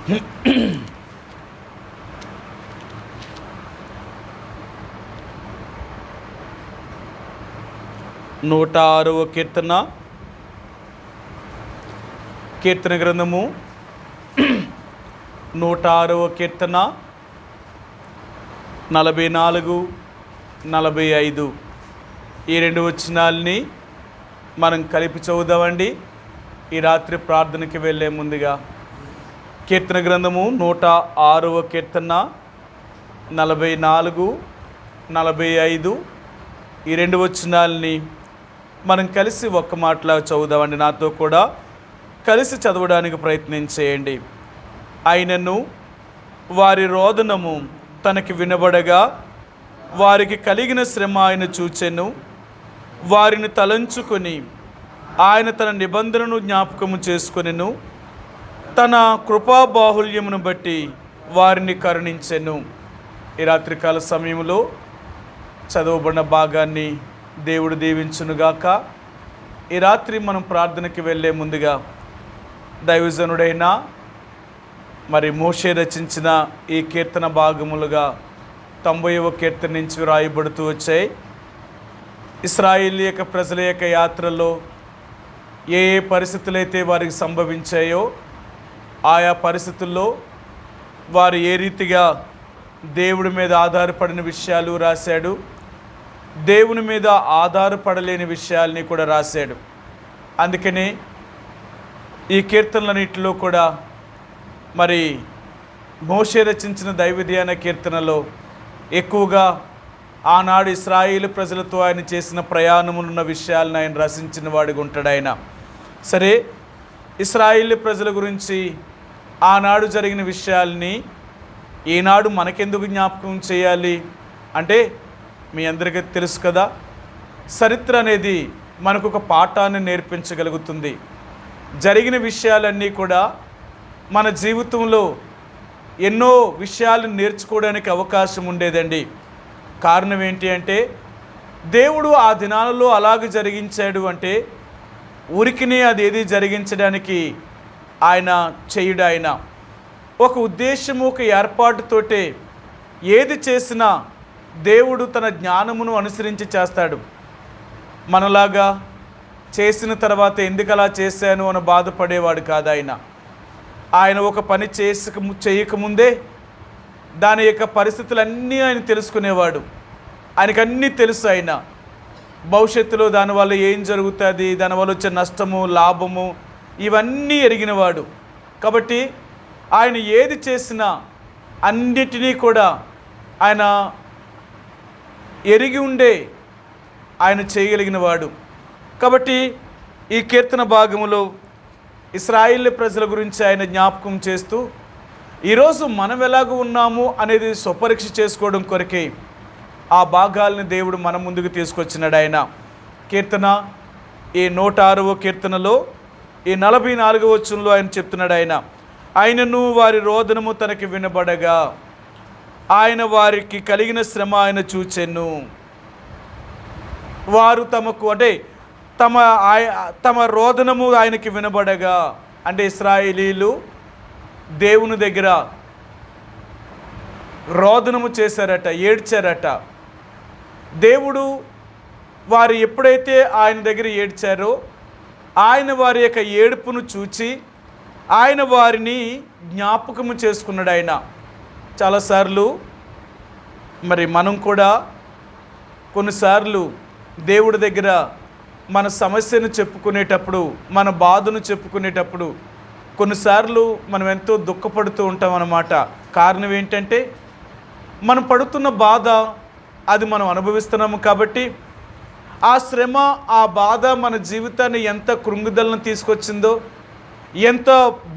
నూట 6వ కీర్తన గ్రంథము 106వ కీర్తన 44, 45 ఈ 2 వచనాల్ని మనం కలిపి చదువుదామండి. ఈ రాత్రి ప్రార్థనకి వెళ్ళే ముందుగా కీర్తన గ్రంథము 106వ కీర్తన 44, 45 ఈ 2 వచనాల్ని మనం కలిసి ఒక్క మాటలా చదువుదామండి. నాతో కూడా కలిసి చదవడానికి ప్రయత్నం చేయండి. ఆయనను వారి రోదనము తనకి వినబడగా వారికి కలిగిన శ్రమ ఆయన చూచెను. వారిని తలంచుకొని ఆయన తన నిబంధనను జ్ఞాపకము చేసుకొనెను. తన కృపాబాహుల్యమును బట్టి వారిని కరుణించెను. ఈ రాత్రికాల సమయంలో చదవబడిన భాగాన్ని దేవుడు దీవించునుగాక. ఈ రాత్రి మనం ప్రార్థనకి వెళ్ళే ముందుగా దైవజనుడైన మోషే రచించిన ఈ కీర్తన భాగములుగా 90వ కీర్తన నుంచి వ్రాయబడుతూ వచ్చాయి. ఇశ్రాయేలు యొక్క ప్రజల యొక్క యాత్రలో ఏ ఏ పరిస్థితులైతే వారికి సంభవించాయో ఆయా పరిస్థితుల్లో వారు ఏ రీతిగా దేవుడి మీద ఆధారపడిన విషయాలు రాశాడు, దేవుని మీద ఆధారపడలేని విషయాల్ని కూడా రాశాడు. అందుకని ఈ కీర్తనలన్నింటిలో కూడా మోషే రచించిన దైవధ్యాన కీర్తనలో ఎక్కువగా ఆనాడు ఇశ్రాయేలు ప్రజలతో ఆయన చేసిన ప్రయాణములున్న విషయాలను ఆయన రచించిన వాడిగా ఉంటాడు ఆయన. సరే, ఇశ్రాయేలు ప్రజల గురించి ఆనాడు జరిగిన విషయాల్ని ఈనాడు మనకెందుకు జ్ఞాపకం చేయాలి అంటే, మీ అందరికీ తెలుసు కదా, చరిత్ర అనేది మనకు ఒక పాఠాన్ని నేర్పించగలుగుతుంది. జరిగిన విషయాలన్నీ కూడా మన జీవితంలో ఎన్నో విషయాలను నేర్చుకోవడానికి అవకాశం ఉండేదండి. కారణం ఏంటి అంటే, దేవుడు ఆ దినాలలో అలాగే జరిగించాడు అంటే ఊరికినే అదేది జరిగించడానికి ఆయన చేయడు. ఆయన ఒక ఉద్దేశము, ఒక ఏర్పాటుతోటే ఏది చేసినా దేవుడు తన జ్ఞానమును అనుసరించి చేస్తాడు. మనలాగా చేసిన తర్వాత ఎందుకు అలా చేశాను అని బాధపడేవాడు కాదు ఆయన. ఆయన ఒక పని చేయకముందే దాని యొక్క పరిస్థితులన్నీ ఆయన తెలుసుకునేవాడు. ఆయనకు అన్నీ తెలుసు. ఆయన భవిష్యత్తులో దానివల్ల ఏం జరుగుతుంది, దానివల్ల వచ్చే నష్టము, లాభము ఇవన్నీ ఎరిగినవాడు. కాబట్టి ఆయన ఏది చేసినా అన్నిటినీ కూడా ఆయన ఎరిగి ఉండే ఆయన చేయగలిగినవాడు. కాబట్టి ఈ కీర్తన భాగములో ఇశ్రాయేలు ప్రజల గురించి ఆయన జ్ఞాపకం చేస్తూ ఈరోజు మనం ఎలాగ ఉన్నాము అనేది స్వపరీక్ష చేసుకోవడం కొరకే ఆ భాగాలను దేవుడు మన ముందుకు తీసుకొచ్చినాడు. ఆయన కీర్తన ఈ 106వ కీర్తనలో ఈ 44వ వచనంలో ఆయన చెప్తున్నాడు, ఆయనను వారి రోదనము తనకి వినబడగా ఆయన వారికి కలిగిన శ్రమ ఆయన చూచెను. వారు తమకు అంటే తమ రోదనము ఆయనకి వినబడగా అంటే ఇశ్రాయేలీలు దేవుని దగ్గర రోదనము చేశారట, ఏడ్చారట. దేవుడు వారు ఎప్పుడైతే ఆయన దగ్గర ఏడ్చారో ఆయన వారి యొక్క ఏడుపును చూచి ఆయన వారిని జ్ఞాపకము చేసుకున్నాడు. ఆయన చాలాసార్లు మనం కూడా కొన్నిసార్లు దేవుడి దగ్గర మన సమస్యను చెప్పుకునేటప్పుడు, మన బాధను చెప్పుకునేటప్పుడు కొన్నిసార్లు మనం ఎంతో దుఃఖపడుతూ ఉంటాం అన్నమాట. కారణం ఏంటంటే, మనం పడుతున్న బాధ అది మనం అనుభవిస్తున్నాము కాబట్టి ఆ శ్రమ, ఆ బాధ మన జీవితాన్ని ఎంత కృంగుదలను తీసుకొచ్చిందో, ఎంత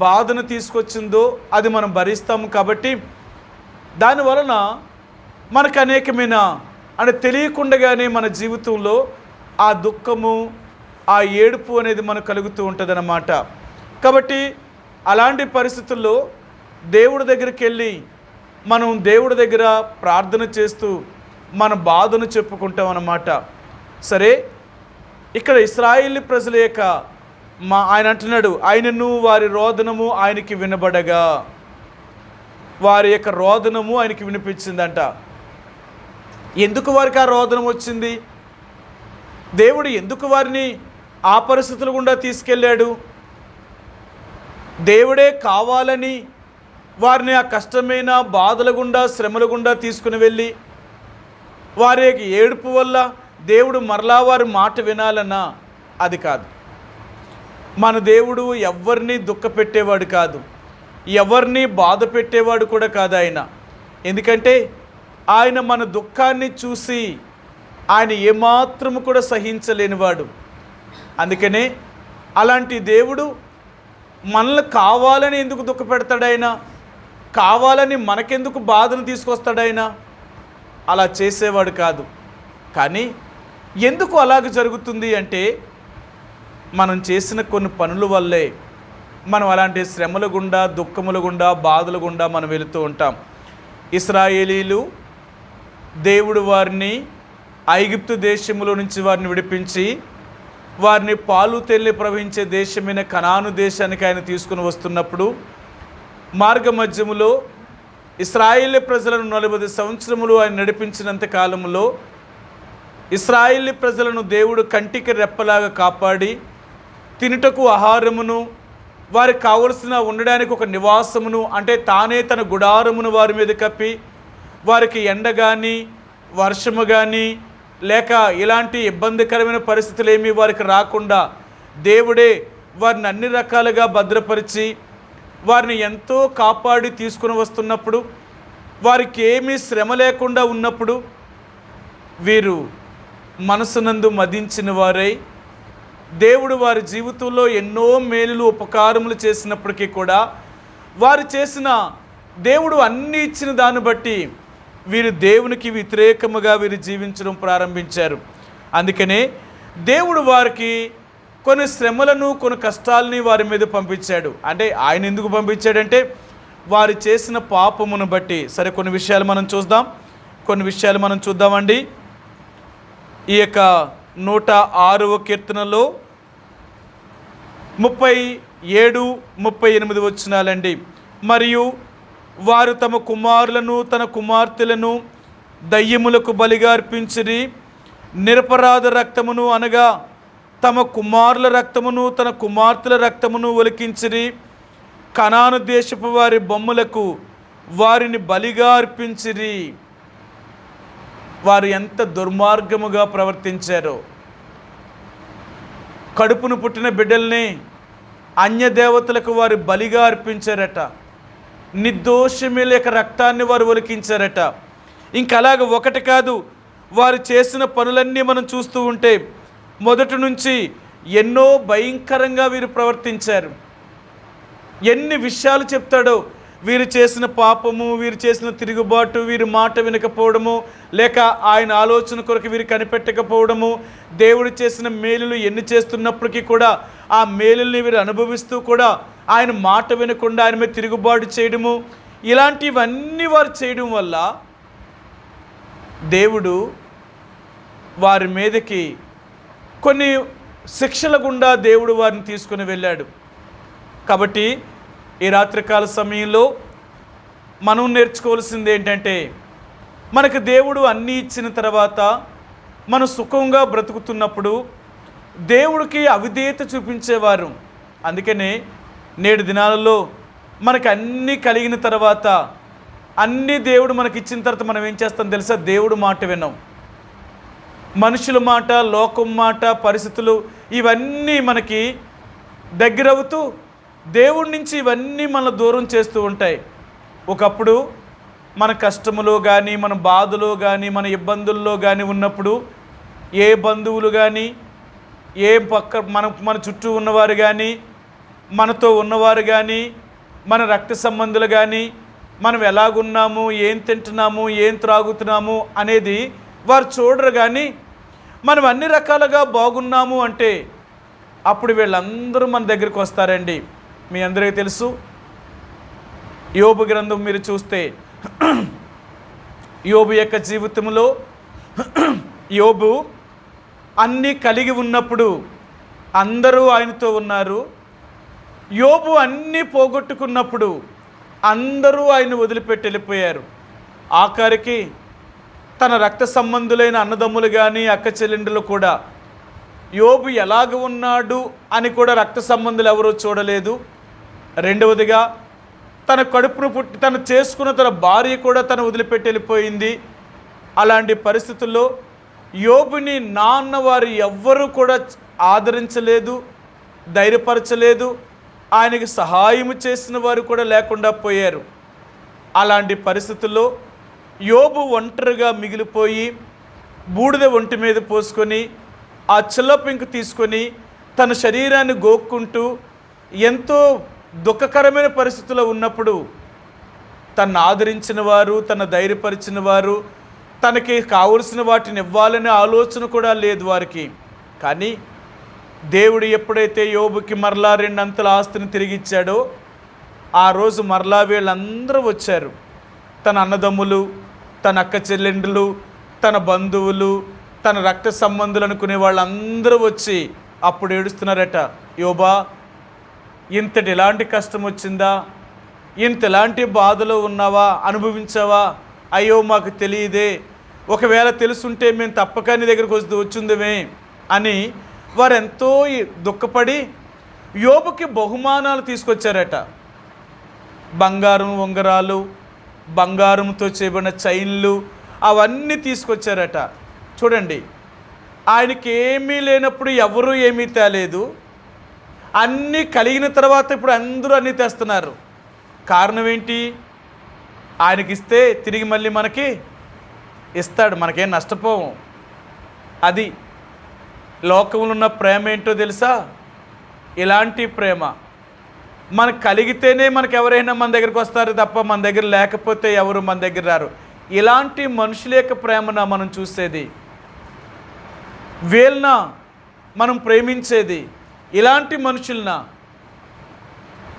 బాధను తీసుకొచ్చిందో అది మనం భరిస్తాము. కాబట్టి దానివలన మనకు అనేకమైన అంటే తెలియకుండానే మన జీవితంలో ఆ దుఃఖము, ఆ ఏడుపు అనేది మనకు కలుగుతూ ఉంటుందన్నమాట. కాబట్టి అలాంటి పరిస్థితుల్లో దేవుడి దగ్గరికి వెళ్ళి మనం దేవుడి దగ్గర ప్రార్థన చేస్తూ మన బాధను చెప్పుకుంటాం అన్నమాట. సరే, ఇక్కడ ఇశ్రాయేలు ప్రజల యొక్క ఆయన అంటున్నాడు, ఆయనను వారి రోదనము ఆయనకి వినబడగా. వారి యొక్క రోదనము ఆయనకి వినిపించిందంట. ఎందుకు వారికి ఆ రోదనం వచ్చింది? దేవుడు ఎందుకు వారిని ఆ పరిస్థితుల గుండా తీసుకెళ్ళాడు? దేవుడే కావాలని వారిని ఆ కష్టమైన బాధల గుండా, శ్రమల గుండా తీసుకుని వెళ్ళి వారి యొక్క ఏడుపు వల్ల దేవుడు మరలా వారి మాట వినాలన్నా? అది కాదు. మన దేవుడు ఎవరిని దుఃఖపెట్టేవాడు కాదు, ఎవరిని బాధ పెట్టేవాడు కూడా కాదు ఆయన. ఎందుకంటే ఆయన మన దుఃఖాన్ని చూసి ఆయన ఏమాత్రము కూడా సహించలేనివాడు. అందుకనే అలాంటి దేవుడు మనల్ని కావాలని ఎందుకు దుఃఖపెడతాడాయన? కావాలని మనకెందుకు బాధను తీసుకొస్తాడాయన? అలా చేసేవాడు కాదు. కానీ ఎందుకు అలాగ జరుగుతుంది అంటే, మనం చేసిన కొన్ని పనుల వల్లే మనం అలాంటి శ్రమల గుండా, దుఃఖముల గుండా, బాధల గుండా మనం వెళుతూ ఉంటాం. ఇశ్రాయేలీలు దేవుడు వారిని ఐగుప్తు దేశములో నుంచి వారిని విడిపించి వారిని పాలు తేనెలు ప్రవహించే దేశమైన కనాను దేశానికి ఆయన తీసుకుని వస్తున్నప్పుడు మార్గ మధ్యములో ఇశ్రాయేలు ప్రజలను 40 సంవత్సరములు ఆయన నడిపించినంత కాలంలో ఇశ్రాయేలు ప్రజలను దేవుడు కంటికి రెప్పలాగా కాపాడి తినుటకు ఆహారమును, వారికి కావలసిన ఉండడానికి ఒక నివాసమును, అంటే తానే తన గుడారమును వారి మీద కప్పి వారికి ఎండ కానీ వర్షము కానీ లేక ఇలాంటి ఇబ్బందికరమైన పరిస్థితులు ఏమీ వారికి రాకుండా దేవుడే వారిని అన్ని రకాలుగా భద్రపరిచి వారిని ఎంతో కాపాడి తీసుకుని వస్తున్నప్పుడు, వారికి ఏమీ శ్రమ లేకుండా ఉన్నప్పుడు వీరు మనసునందు మదించిన వారై దేవుడు వారి జీవితంలో ఎన్నో మేలులు ఉపకారములు చేసినప్పటికీ కూడా వారు చేసిన దేవుడు అన్నీ ఇచ్చిన దాన్ని బట్టి వీరు దేవునికి వ్యతిరేకముగా వీరు జీవించడం ప్రారంభించారు. అందుకనే దేవుడు వారికి కొన్ని శ్రమలను, కొన్ని కష్టాలని వారి మీద పంపించాడు. అంటే ఆయన ఎందుకు పంపించాడంటే వారు చేసిన పాపమును బట్టి. సరే, కొన్ని విషయాలు మనం చూద్దామండి. ఈ యొక్క 106వ కీర్తనలో 37-38 వచనాలండి. మరియు వారు తమ కుమారులను తన కుమార్తెలను దయ్యములకు బలిగా అర్పించిరి, నిరపరాధ రక్తమును అనగా తమ కుమారుల రక్తమును తన కుమార్తెల రక్తమును ఒలికించిరి. కనాను దేశపు వారి బొమ్మలకు వారిని బలిగా అర్పించిరి. వారు ఎంత దుర్మార్గముగా ప్రవర్తించారో. కడుపును పుట్టిన బిడ్డల్ని అన్య దేవతలకు వారు బలిగా అర్పించారట. నిర్దోషమే లేక రక్తాన్ని వారు ఒలికించారట. ఇంకలాగ ఒకటి కాదు, వారు చేసిన పనులన్నీ మనం చూస్తూ ఉంటే మొదటి నుంచి ఎన్నో భయంకరంగా వీరు ప్రవర్తించారు. ఎన్ని విషయాలు చెప్తాడో, వీరు చేసిన పాపము, వీరు చేసిన తిరుగుబాటు, వీరి మాట వినకపోవడము, లేక ఆయన ఆలోచన కొరకు వీరు కనిపెట్టకపోవడము, దేవుడు చేసిన మేలులు ఎన్ని చేస్తున్నప్పటికీ కూడా ఆ మేలుల్ని వీరు అనుభవిస్తూ కూడా ఆయన మాట వినకుండా ఆయన మీద తిరుగుబాటు చేయడము, ఇలాంటివన్నీ వారు చేయడం వల్ల దేవుడు వారి మీదకి కొన్ని శిక్షల గుండా దేవుడు వారిని తీసుకుని వెళ్ళాడు. కాబట్టి ఈ రాత్రికాల సమయంలో మనం నేర్చుకోవాల్సింది ఏంటంటే, మనకు దేవుడు అన్నీ ఇచ్చిన తర్వాత మనం సుఖంగా బ్రతుకుతున్నప్పుడు దేవుడికి అవిధేయత చూపించేవారు. అందుకనే నేటి దినాలలో మనకు అన్నీ కలిగిన తర్వాత, అన్నీ దేవుడు మనకి ఇచ్చిన తర్వాత మనం ఏం చేస్తాం తెలుసా? దేవుడు మాట విన్నాం. మనుషుల మాట, లోకం మాట, పరిస్థితులు ఇవన్నీ మనకి దగ్గరవుతూ దేవుడి నుంచి ఇవన్నీ మన దూరం చేస్తూ ఉంటాయి. ఒకప్పుడు మన కష్టములో కానీ, మన బాధలో కానీ, మన ఇబ్బందుల్లో కానీ ఉన్నప్పుడు ఏ బంధువులు కానీ, ఏ మన చుట్టూ ఉన్నవారు కానీ, మనతో ఉన్నవారు కానీ, మన రక్త సంబంధులు కానీ, మనం ఎలాగున్నాము, ఏం తింటున్నాము, ఏం త్రాగుతున్నాము అనేది వారు చూడరు. కానీ మనం అన్ని రకాలుగా బాగున్నాము అంటే అప్పుడు వీళ్ళందరూ మన దగ్గరికి వస్తారండి. మీ అందరికీ తెలుసు, యోబు గ్రంథం మీరు చూస్తే యోబు యొక్క జీవితంలో యోబు అన్నీ కలిగి ఉన్నప్పుడు అందరూ ఆయనతో ఉన్నారు. యోబు అన్నీ పోగొట్టుకున్నప్పుడు అందరూ ఆయన వదిలిపెట్టి వెళ్ళిపోయారు. ఆఖరికి తన రక్త సంబంధులైన అన్నదమ్ములు కానీ అక్క చెల్లెండ్రులు కూడా యోబు ఎలాగ ఉన్నాడు అని కూడా రక్త సంబంధులు ఎవరూ చూడలేదు. రెండవదిగా తన కడుపును పుట్టి తను చేసుకున్న తన భార్య కూడా తను వదిలిపెట్టి వెళ్ళిపోయింది. అలాంటి పరిస్థితుల్లో యోబుని నాన్న వారు ఎవ్వరూ కూడా ఆదరించలేదు, ధైర్యపరచలేదు, ఆయనకి సహాయం చేసిన వారు కూడా లేకుండా పోయారు. అలాంటి పరిస్థితుల్లో యోబు ఒంటరిగా మిగిలిపోయి బూడిద ఒంటి మీద పోసుకొని ఆ చిల్లపింకు తీసుకొని తన శరీరాన్ని గోక్కుంటూ ఎంతో దుఃఖకరమైన పరిస్థితుల్లో ఉన్నప్పుడు తను ఆదరించిన వారు, తన ధైర్యపరిచిన వారు, తనకి కావలసిన వాటిని ఇవ్వాలనే ఆలోచన కూడా లేదు వారికి. కానీ దేవుడు ఎప్పుడైతే యోబుకి మరలా 2 అంతల ఆస్తిని తిరిగిచ్చాడో ఆ రోజు మరలా వీళ్ళందరూ వచ్చారు. తన అన్నదమ్ములు, తన అక్క చెల్లెండ్రులు, తన బంధువులు, తన రక్త సంబంధులు అనుకునే వాళ్ళందరూ వచ్చి అప్పుడు ఏడుస్తున్నారట, యోబా ఇంతటి ఎలాంటి కష్టం వచ్చిందా, ఇంత ఎలాంటి బాధలో ఉన్నావా, అనుభవించావా, అయ్యో మాకు తెలియదే, ఒకవేళ తెలుసుంటే మేము తప్పక నీ దగ్గరికి వచ్చిందమే అని వారు ఎంతో దుఃఖపడి యోబుకి బహుమానాలు తీసుకొచ్చారట. బంగారం ఉంగరాలు, బంగారంతో చేయబడిన చైన్లు అవన్నీ తీసుకొచ్చారట. చూడండి, ఆయనకి ఏమీ లేనప్పుడు ఎవరూ ఏమీ తేలేదు, అన్నీ కలిగిన తర్వాత ఇప్పుడు అందరూ అన్నీ తెస్తున్నారు. కారణం ఏంటి? ఆయనకి ఇస్తే తిరిగి మళ్ళీ మనకి ఇస్తాడు, మనకేం నష్టపోము. అది లోకంలో ఉన్న ప్రేమ ఏంటో తెలుసా? ఇలాంటి ప్రేమ. మనకు కలిగితేనే మనకు ఎవరైనా మన దగ్గరికి వస్తారు తప్ప మన దగ్గర లేకపోతే ఎవరు మన దగ్గర రారు. ఇలాంటి మనుషుల యొక్క ప్రేమన మనం చూసేది, వీళ్ళన మనం ప్రేమించేది, ఇలాంటి మనుషులన.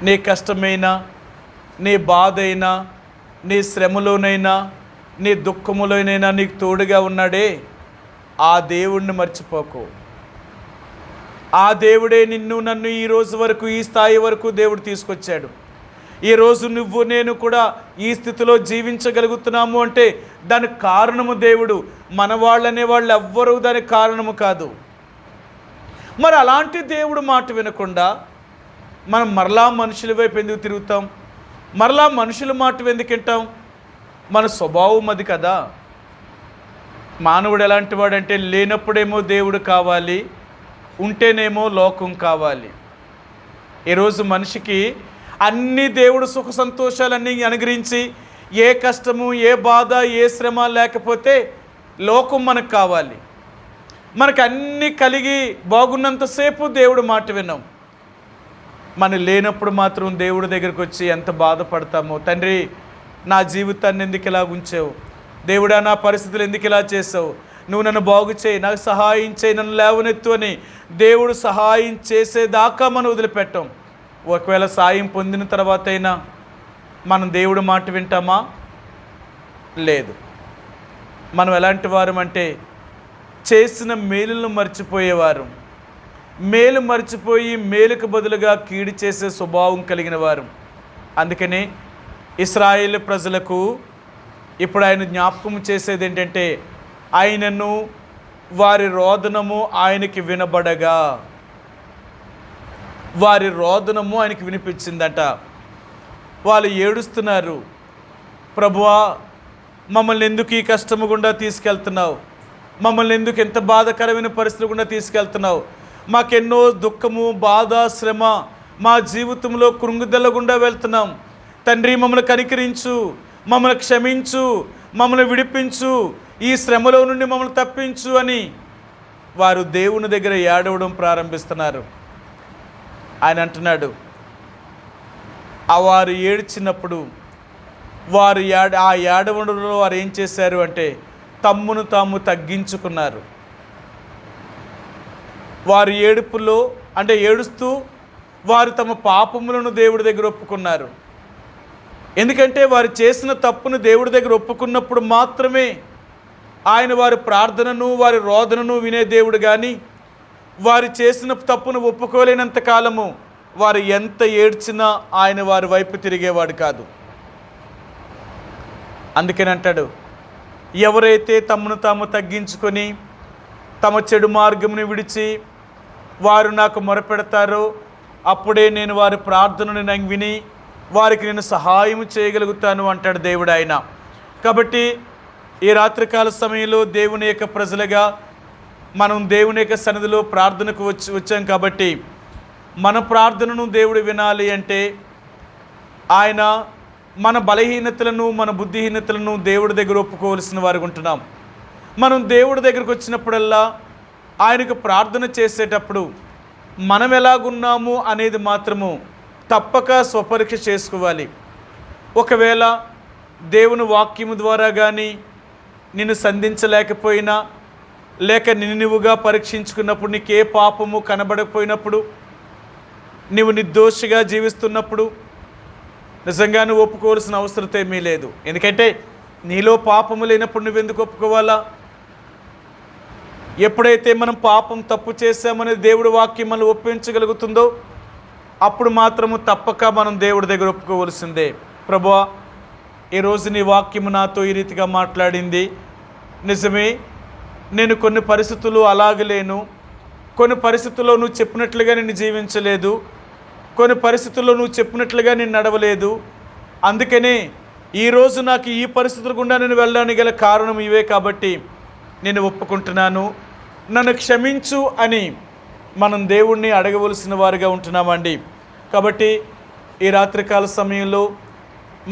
నీ కష్టమైనా, నీ బాధ అయినా, నీ శ్రమలోనైనా, నీ దుఃఖములోనైనా నీకు తోడుగా ఉన్నాడే ఆ దేవుణ్ణి మర్చిపోకు. ఆ దేవుడే నిన్ను నన్ను ఈ రోజు వరకు, ఈ స్థాయి వరకు దేవుడు తీసుకొచ్చాడు. ఈరోజు నువ్వు నేను కూడా ఈ స్థితిలో జీవించగలుగుతున్నాము అంటే దానికి కారణము దేవుడు. మన వాళ్ళనే వాళ్ళు ఎవ్వరూ దానికి కారణము కాదు. మరి అలాంటి దేవుడు మాట వినకుండా మనం మరలా మనుషుల వైపు ఎందుకు తిరుగుతాం? మరలా మనుషుల మాట ఎందుకు వింటాం? మన స్వభావం అది కదా. మానవుడు ఎలాంటి వాడంటే లేనప్పుడేమో దేవుడు కావాలి, ఉంటేనేమో లోకం కావాలి. ఈరోజు మనిషికి అన్ని దేవుడు సుఖ సంతోషాలన్నీ అనుగ్రహించి ఏ కష్టము, ఏ బాధ, ఏ శ్రమ లేకపోతే లోకం మనకు కావాలి. మనకు అన్నీ కలిగి బాగున్నంతసేపు దేవుడు మాట విన్నాం. మనం లేనప్పుడు మాత్రం దేవుడి దగ్గరికి వచ్చి ఎంత బాధపడతామో. తండ్రి, నా జీవితాన్ని ఎందుకు ఇలా ఉంచావు? దేవుడా, నా పరిస్థితులు ఎందుకు ఇలా చేసావు? నువ్వు నన్ను బాగు చేయి, నాకు సహాయం చేయి, నన్ను లేవనెత్తు అని దేవుడు సహాయం చేసేదాకా మనం వదిలిపెట్టాం. ఒకవేళ సాయం పొందిన తర్వాత అయినా మనం దేవుడి మాట వింటామా? లేదు. మనం ఎలాంటి వారం అంటే చేసిన మేలులను మర్చిపోయేవారు, మేలు మర్చిపోయి మేలుకు బదులుగా కీడు చేసే స్వభావం కలిగిన వారు. అందుకనే ఇశ్రాయేలు ప్రజలకు ఇప్పుడు ఆయన జ్ఞాపకం చేసేది ఏంటంటే ఆయనను, వారి రోదనము ఆయనకి వినబడగా, వారి రోదనము ఆయనకి వినిపించిందట. వాళ్ళు ఏడుస్తున్నారు, ప్రభువా మమ్మల్ని ఎందుకు ఈ కష్టము గుండా తీసుకెళ్తున్నావు? మమ్మల్ని ఎందుకు ఎంత బాధాకరమైన పరిస్థితులు గుండా తీసుకెళ్తున్నావు? మాకెన్నో దుఃఖము, బాధ, శ్రమ మా జీవితంలో కృంగుదల గుండా వెళ్తున్నాం. తండ్రి, మమ్మల్ని కనికరించు, మమ్మల్ని క్షమించు, మమ్మల్ని విడిపించు, ఈ శ్రమలో నుండి మమ్మల్ని తప్పించు అని వారు దేవుని దగ్గర ఏడవడం ప్రారంభిస్తున్నారు. ఆయన అంటున్నాడు, వారు ఏడ్చినప్పుడు వారు ఆ ఏడవడంలో వారు ఏం చేశారు అంటే తమ్మును తాము తగ్గించుకున్నారు. వారు ఏడుపులో అంటే ఏడుస్తూ వారు తమ పాపములను దేవుడి దగ్గర ఒప్పుకున్నారు. ఎందుకంటే వారు చేసిన తప్పును దేవుడి దగ్గర ఒప్పుకున్నప్పుడు మాత్రమే ఆయన వారి ప్రార్థనను, వారి రోదనను వినే దేవుడు. కానీ వారు చేసిన తప్పును ఒప్పుకోలేనంత కాలము వారు ఎంత ఏడ్చినా ఆయన వారి వైపు తిరిగేవాడు కాదు. అందుకని అంటాడు, ఎవరైతే తమను తాము తగ్గించుకొని తమ చెడు మార్గమును విడిచి వారు నాకు మొరపెడతారో అప్పుడే నేను వారి ప్రార్థనను విని వారికి నేను సహాయం చేయగలుగుతాను అంటాడు దేవుడు ఆయన. కాబట్టి ఈ రాత్రికాల సమయంలో దేవుని యొక్క ప్రజలుగా మనం దేవుని యొక్క సన్నిధిలో ప్రార్థనకు వచ్చాం. కాబట్టి మన ప్రార్థనను దేవుడు వినాలి అంటే ఆయన మన బలహీనతలను మన బుద్ధిహీనతలను దేవుడి దగ్గర ఒప్పుకోవలసిన వారికి ఉంటున్నాం. మనం దేవుడి దగ్గరకు వచ్చినప్పుడల్లా ఆయనకు ప్రార్థన చేసేటప్పుడు మనం ఎలాగున్నాము అనేది మాత్రము తప్పక స్వపరీక్ష చేసుకోవాలి. ఒకవేళ దేవుని వాక్యము ద్వారా కానీ నిన్ను సంధించలేకపోయినా, లేక నిన్నుగా పరీక్షించుకున్నప్పుడు నీకే పాపము కనబడకపోయినప్పుడు, నీవు నిర్దోషిగా జీవిస్తున్నప్పుడు నిజంగా నువ్వు ఒప్పుకోవాల్సిన అవసరం ఏమీ లేదు. ఎందుకంటే నీలో పాపము లేనప్పుడు నువ్వెందుకు ఒప్పుకోవాలా? ఎప్పుడైతే మనం పాపం తప్పు చేశామనేది దేవుడి వాక్యం మనం ఒప్పించగలుగుతుందో అప్పుడు మాత్రము తప్పక మనం దేవుడి దగ్గర ఒప్పుకోవలసిందే. ప్రభువా, ఈరోజు నీ వాక్యము నాతో ఈ రీతిగా మాట్లాడింది. నిజమే, నేను కొన్ని పరిస్థితులు అలాగలేను, కొన్ని పరిస్థితుల్లో నువ్వు చెప్పినట్లుగా నేను జీవించలేదు, కొన్ని పరిస్థితుల్లో నువ్వు చెప్పినట్లుగా నేను నడవలేదు. అందుకనే ఈరోజు నాకు ఈ పరిస్థితుల గుండా నేను వెళ్ళడానికి గల కారణం ఇవే. కాబట్టి నేను ఒప్పుకుంటున్నాను, నన్ను క్షమించు అని మనం దేవుణ్ణి అడగవలసిన వారిగా ఉంటున్నామండి. కాబట్టి ఈ రాత్రికాల సమయంలో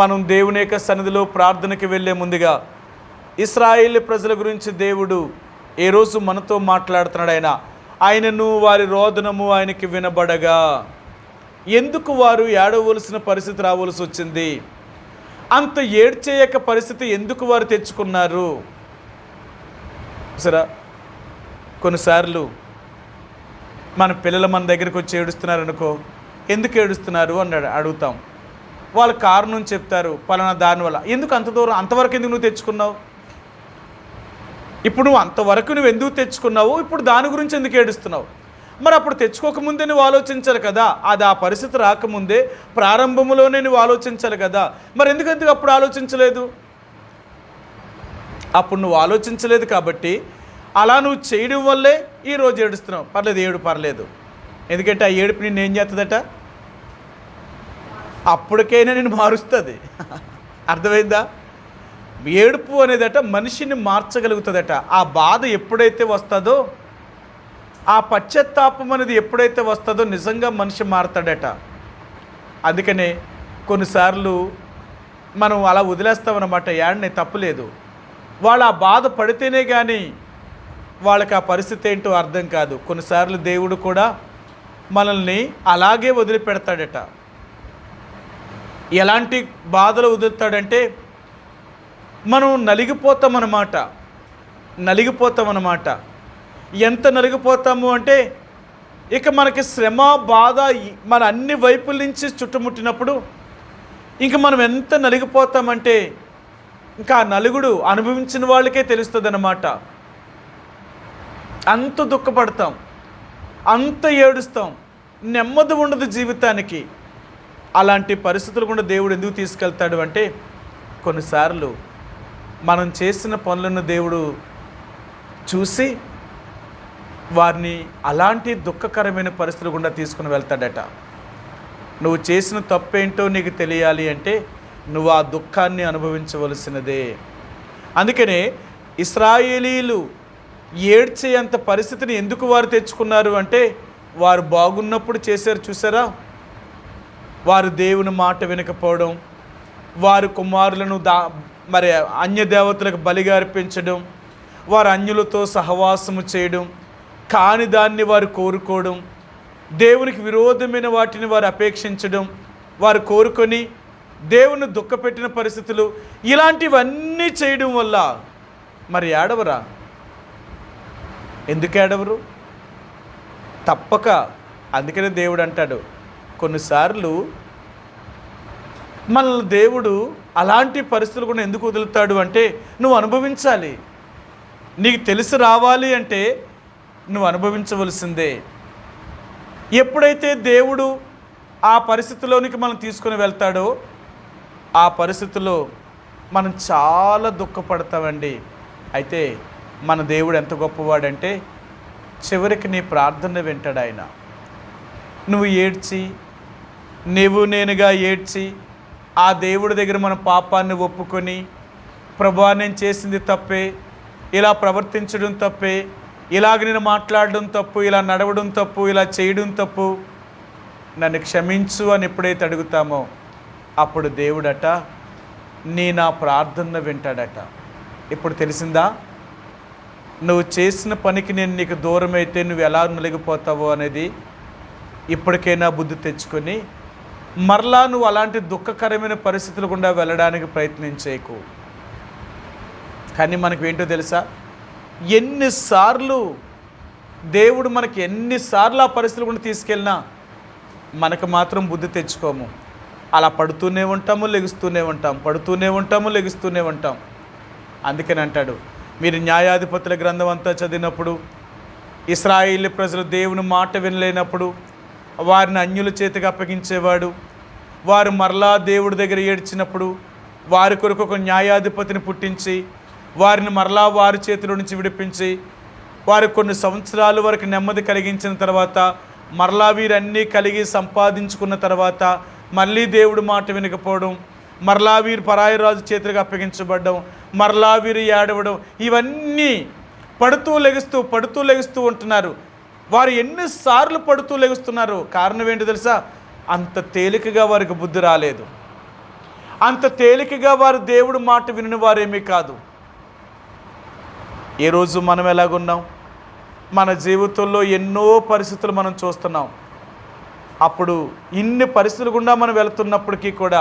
మనం దేవుని యొక్క సన్నిధిలో ప్రార్థనకి వెళ్ళే ముందుగా ఇశ్రాయేలు ప్రజల గురించి దేవుడు ఏ రోజు మనతో మాట్లాడుతున్నాడు. ఆయనను వారి రోదనము ఆయనకి వినబడగా ఎందుకు వారు ఏడవలసిన పరిస్థితి రావాల్సి వచ్చింది? అంత ఏడ్చేయక పరిస్థితి ఎందుకు వారు తెచ్చుకున్నారు? సరే, కొన్నిసార్లు మన పిల్లలు మన దగ్గరికి వచ్చి ఏడుస్తున్నారు అనుకో, ఎందుకు ఏడుస్తున్నారు అని అడుగుతాం. వాళ్ళ కారణం చెప్తారు, పలానా దానివల్ల. ఎందుకు అంత దూరం, అంతవరకు ఎందుకు నువ్వు తెచ్చుకున్నావు? ఇప్పుడు నువ్వు అంతవరకు నువ్వు ఎందుకు తెచ్చుకున్నావు, ఇప్పుడు దాని గురించి ఎందుకు ఏడుస్తున్నావు? మరి అప్పుడు తెచ్చుకోకముందే నువ్వు ఆలోచించాలి కదా. అది ఆ పరిస్థితి రాకముందే ప్రారంభంలోనే నువ్వు ఆలోచించాలి కదా. మరి ఎందుకు అప్పుడు ఆలోచించలేదు? అప్పుడు నువ్వు ఆలోచించలేదు కాబట్టి అలా నువ్వు చేయడం వల్లే ఈరోజు ఏడుస్తున్నావు. పర్లేదు, ఏడు పర్లేదు. ఎందుకంటే ఆ ఏడుపు నిన్ను ఏం చేస్తుందట? అప్పటికైనా నేను మారుస్తుంది. అర్థమైందా? ఏడుపు అనేదట మనిషిని మార్చగలుగుతుందట. ఆ బాధ ఎప్పుడైతే వస్తుందో, ఆ పశ్చాత్తాపం అనేది ఎప్పుడైతే వస్తుందో నిజంగా మనిషి మారతాడట. అందుకనే కొన్నిసార్లు మనం అలా వదిలేస్తామన్నమాట. ఏడనే తప్పులేదు. వాళ్ళు ఆ బాధ పడితేనే కానీ వాళ్ళకి ఆ పరిస్థితి ఏంటో అర్థం కాదు. కొన్నిసార్లు దేవుడు కూడా మనల్ని అలాగే వదిలిపెడతాడట. ఎలాంటి బాధలు వదులుతాడంటే మనం నలిగిపోతామన్నమాట. ఎంత నలిగిపోతాము అంటే ఇక మనకి శ్రమ బాధ మన అన్ని వైపుల నుంచి చుట్టుముట్టినప్పుడు ఇంక మనం ఎంత నలిగిపోతామంటే ఇంకా ఆ నలుగుడు అనుభవించిన వాళ్ళకే తెలుస్తుంది అన్నమాట. అంత దుఃఖపడతాం, అంత ఏడుస్తాం, నెమ్మది ఉండదు జీవితానికి. అలాంటి పరిస్థితులు కూడా దేవుడు ఎందుకు తీసుకెళ్తాడు అంటే కొన్నిసార్లు మనం చేసిన పనులను దేవుడు చూసి వారిని అలాంటి దుఃఖకరమైన పరిస్థితులు గుండా తీసుకుని వెళ్తాడట. నువ్వు చేసిన తప్పేంటో నీకు తెలియాలి అంటే నువ్వు ఆ దుఃఖాన్ని అనుభవించవలసినదే. అందుకనే ఇశ్రాయేలీలు ఏడ్చేంత పరిస్థితిని ఎందుకు వారు తెచ్చుకున్నారు అంటే వారు బాగున్నప్పుడు చేశారు. చూసారా? వారు దేవుని మాట వినకపోవడం, వారు కుమారులను మరి అన్య దేవతలకు బలిగా అర్పించడం, వారు అన్యులతో సహవాసము చేయడం, కాని దాన్ని వారు కోరుకోవడం, దేవునికి విరోధమైన వాటిని వారు అపేక్షించడం, వారు కోరుకొని దేవుని దుఃఖపెట్టిన పరిస్థితులు, ఇలాంటివన్నీ చేయడం వల్ల మరి ఏడవరా? ఎందుకు ఏడవరు? తప్పక. అందుకనే దేవుడు అంటాడు కొన్నిసార్లు మనల్ని దేవుడు అలాంటి పరిస్థితులు కూడా ఎందుకు వదులుతాడు అంటే నువ్వు అనుభవించాలి. నీకు తెలిసి రావాలి అంటే నువ్వు అనుభవించవలసిందే. ఎప్పుడైతే దేవుడు ఆ పరిస్థితిలోనికి మనం తీసుకొని వెళ్తాడో ఆ పరిస్థితుల్లో మనం చాలా దుఃఖపడతామండి. అయితే మన దేవుడు ఎంత గొప్పవాడంటే చివరికి నీ ప్రార్థన వింటాడు ఆయన. నువ్వు ఏడ్చి, నీవు నేనుగా ఏడ్చి ఆ దేవుడి దగ్గర మన పాపాన్ని ఒప్పుకొని, ప్రభువా నేను చేసింది తప్పే, ఇలా ప్రవర్తించడం తప్పే, ఇలాగ నేను మాట్లాడడం తప్పు, ఇలా నడవడం తప్పు, ఇలా చేయడం తప్పు, నన్ను క్షమించు అని ఎప్పుడైతే అడుగుతామో అప్పుడు దేవుడట నా ప్రార్థన వింటాడట. ఇప్పుడు తెలిసిందా నువ్వు చేసిన పనికి నేను నీకు దూరం అయితే నువ్వు ఎలా నలిగిపోతావో అనేది. ఇప్పటికైనా బుద్ధి తెచ్చుకొని మరలా నువ్వు అలాంటి దుఃఖకరమైన పరిస్థితులు గుండా వెళ్ళడానికి ప్రయత్నం చేయకు. కానీ మనకు ఏంటో తెలుసా, ఎన్నిసార్లు దేవుడు మనకి ఎన్నిసార్లు ఆ పరిస్థితులు గుండా తీసుకెళ్ళినా మనకు మాత్రం బుద్ధి తెచ్చుకోము. అలా పడుతూనే ఉంటాము, లెగుస్తూనే ఉంటాం, పడుతూనే ఉంటాము, లెగుస్తూనే ఉంటాం. అందుకని అంటాడు, మీరు న్యాయాధిపతుల గ్రంథం అంతా చదివినప్పుడు ఇశ్రాయేలు ప్రజలు దేవుని మాట వినలేనప్పుడు వారిని అన్యుల చేతికి అప్పగించేవాడు. వారు మరలా దేవుడి దగ్గర ఏడ్చినప్పుడు వారి కొరకు ఒక న్యాయాధిపతిని పుట్టించి వారిని మరలా వారి చేతిలో నుంచి విడిపించి వారికి కొన్ని సంవత్సరాల వరకు నెమ్మది కలిగించిన తర్వాత మరలా వీరన్నీ కలిగి సంపాదించుకున్న తర్వాత మళ్ళీ దేవుడి మాట వినకపోవడం, మరలా వీరు పరాయి రాజు చేతులకు అప్పగించబడ్డం, మరలా వీరు ఏడవడం, ఇవన్నీ పడుతూ లెగుస్తూ ఉంటున్నారు. వారు ఎన్నిసార్లు పడుతూ లెగుస్తున్నారు? కారణం ఏంటో తెలుసా? అంత తేలికగా వారికి బుద్ధి రాలేదు. అంత తేలికగా వారు దేవుడి మాట విని వారేమీ కాదు. ఏ రోజు మనం ఎలాగున్నాం? మన జీవితంలో ఎన్నో పరిస్థితులు మనం చూస్తున్నాం. అప్పుడు ఇన్ని పరిస్థితులు గుండా మనం వెళుతున్నప్పటికీ కూడా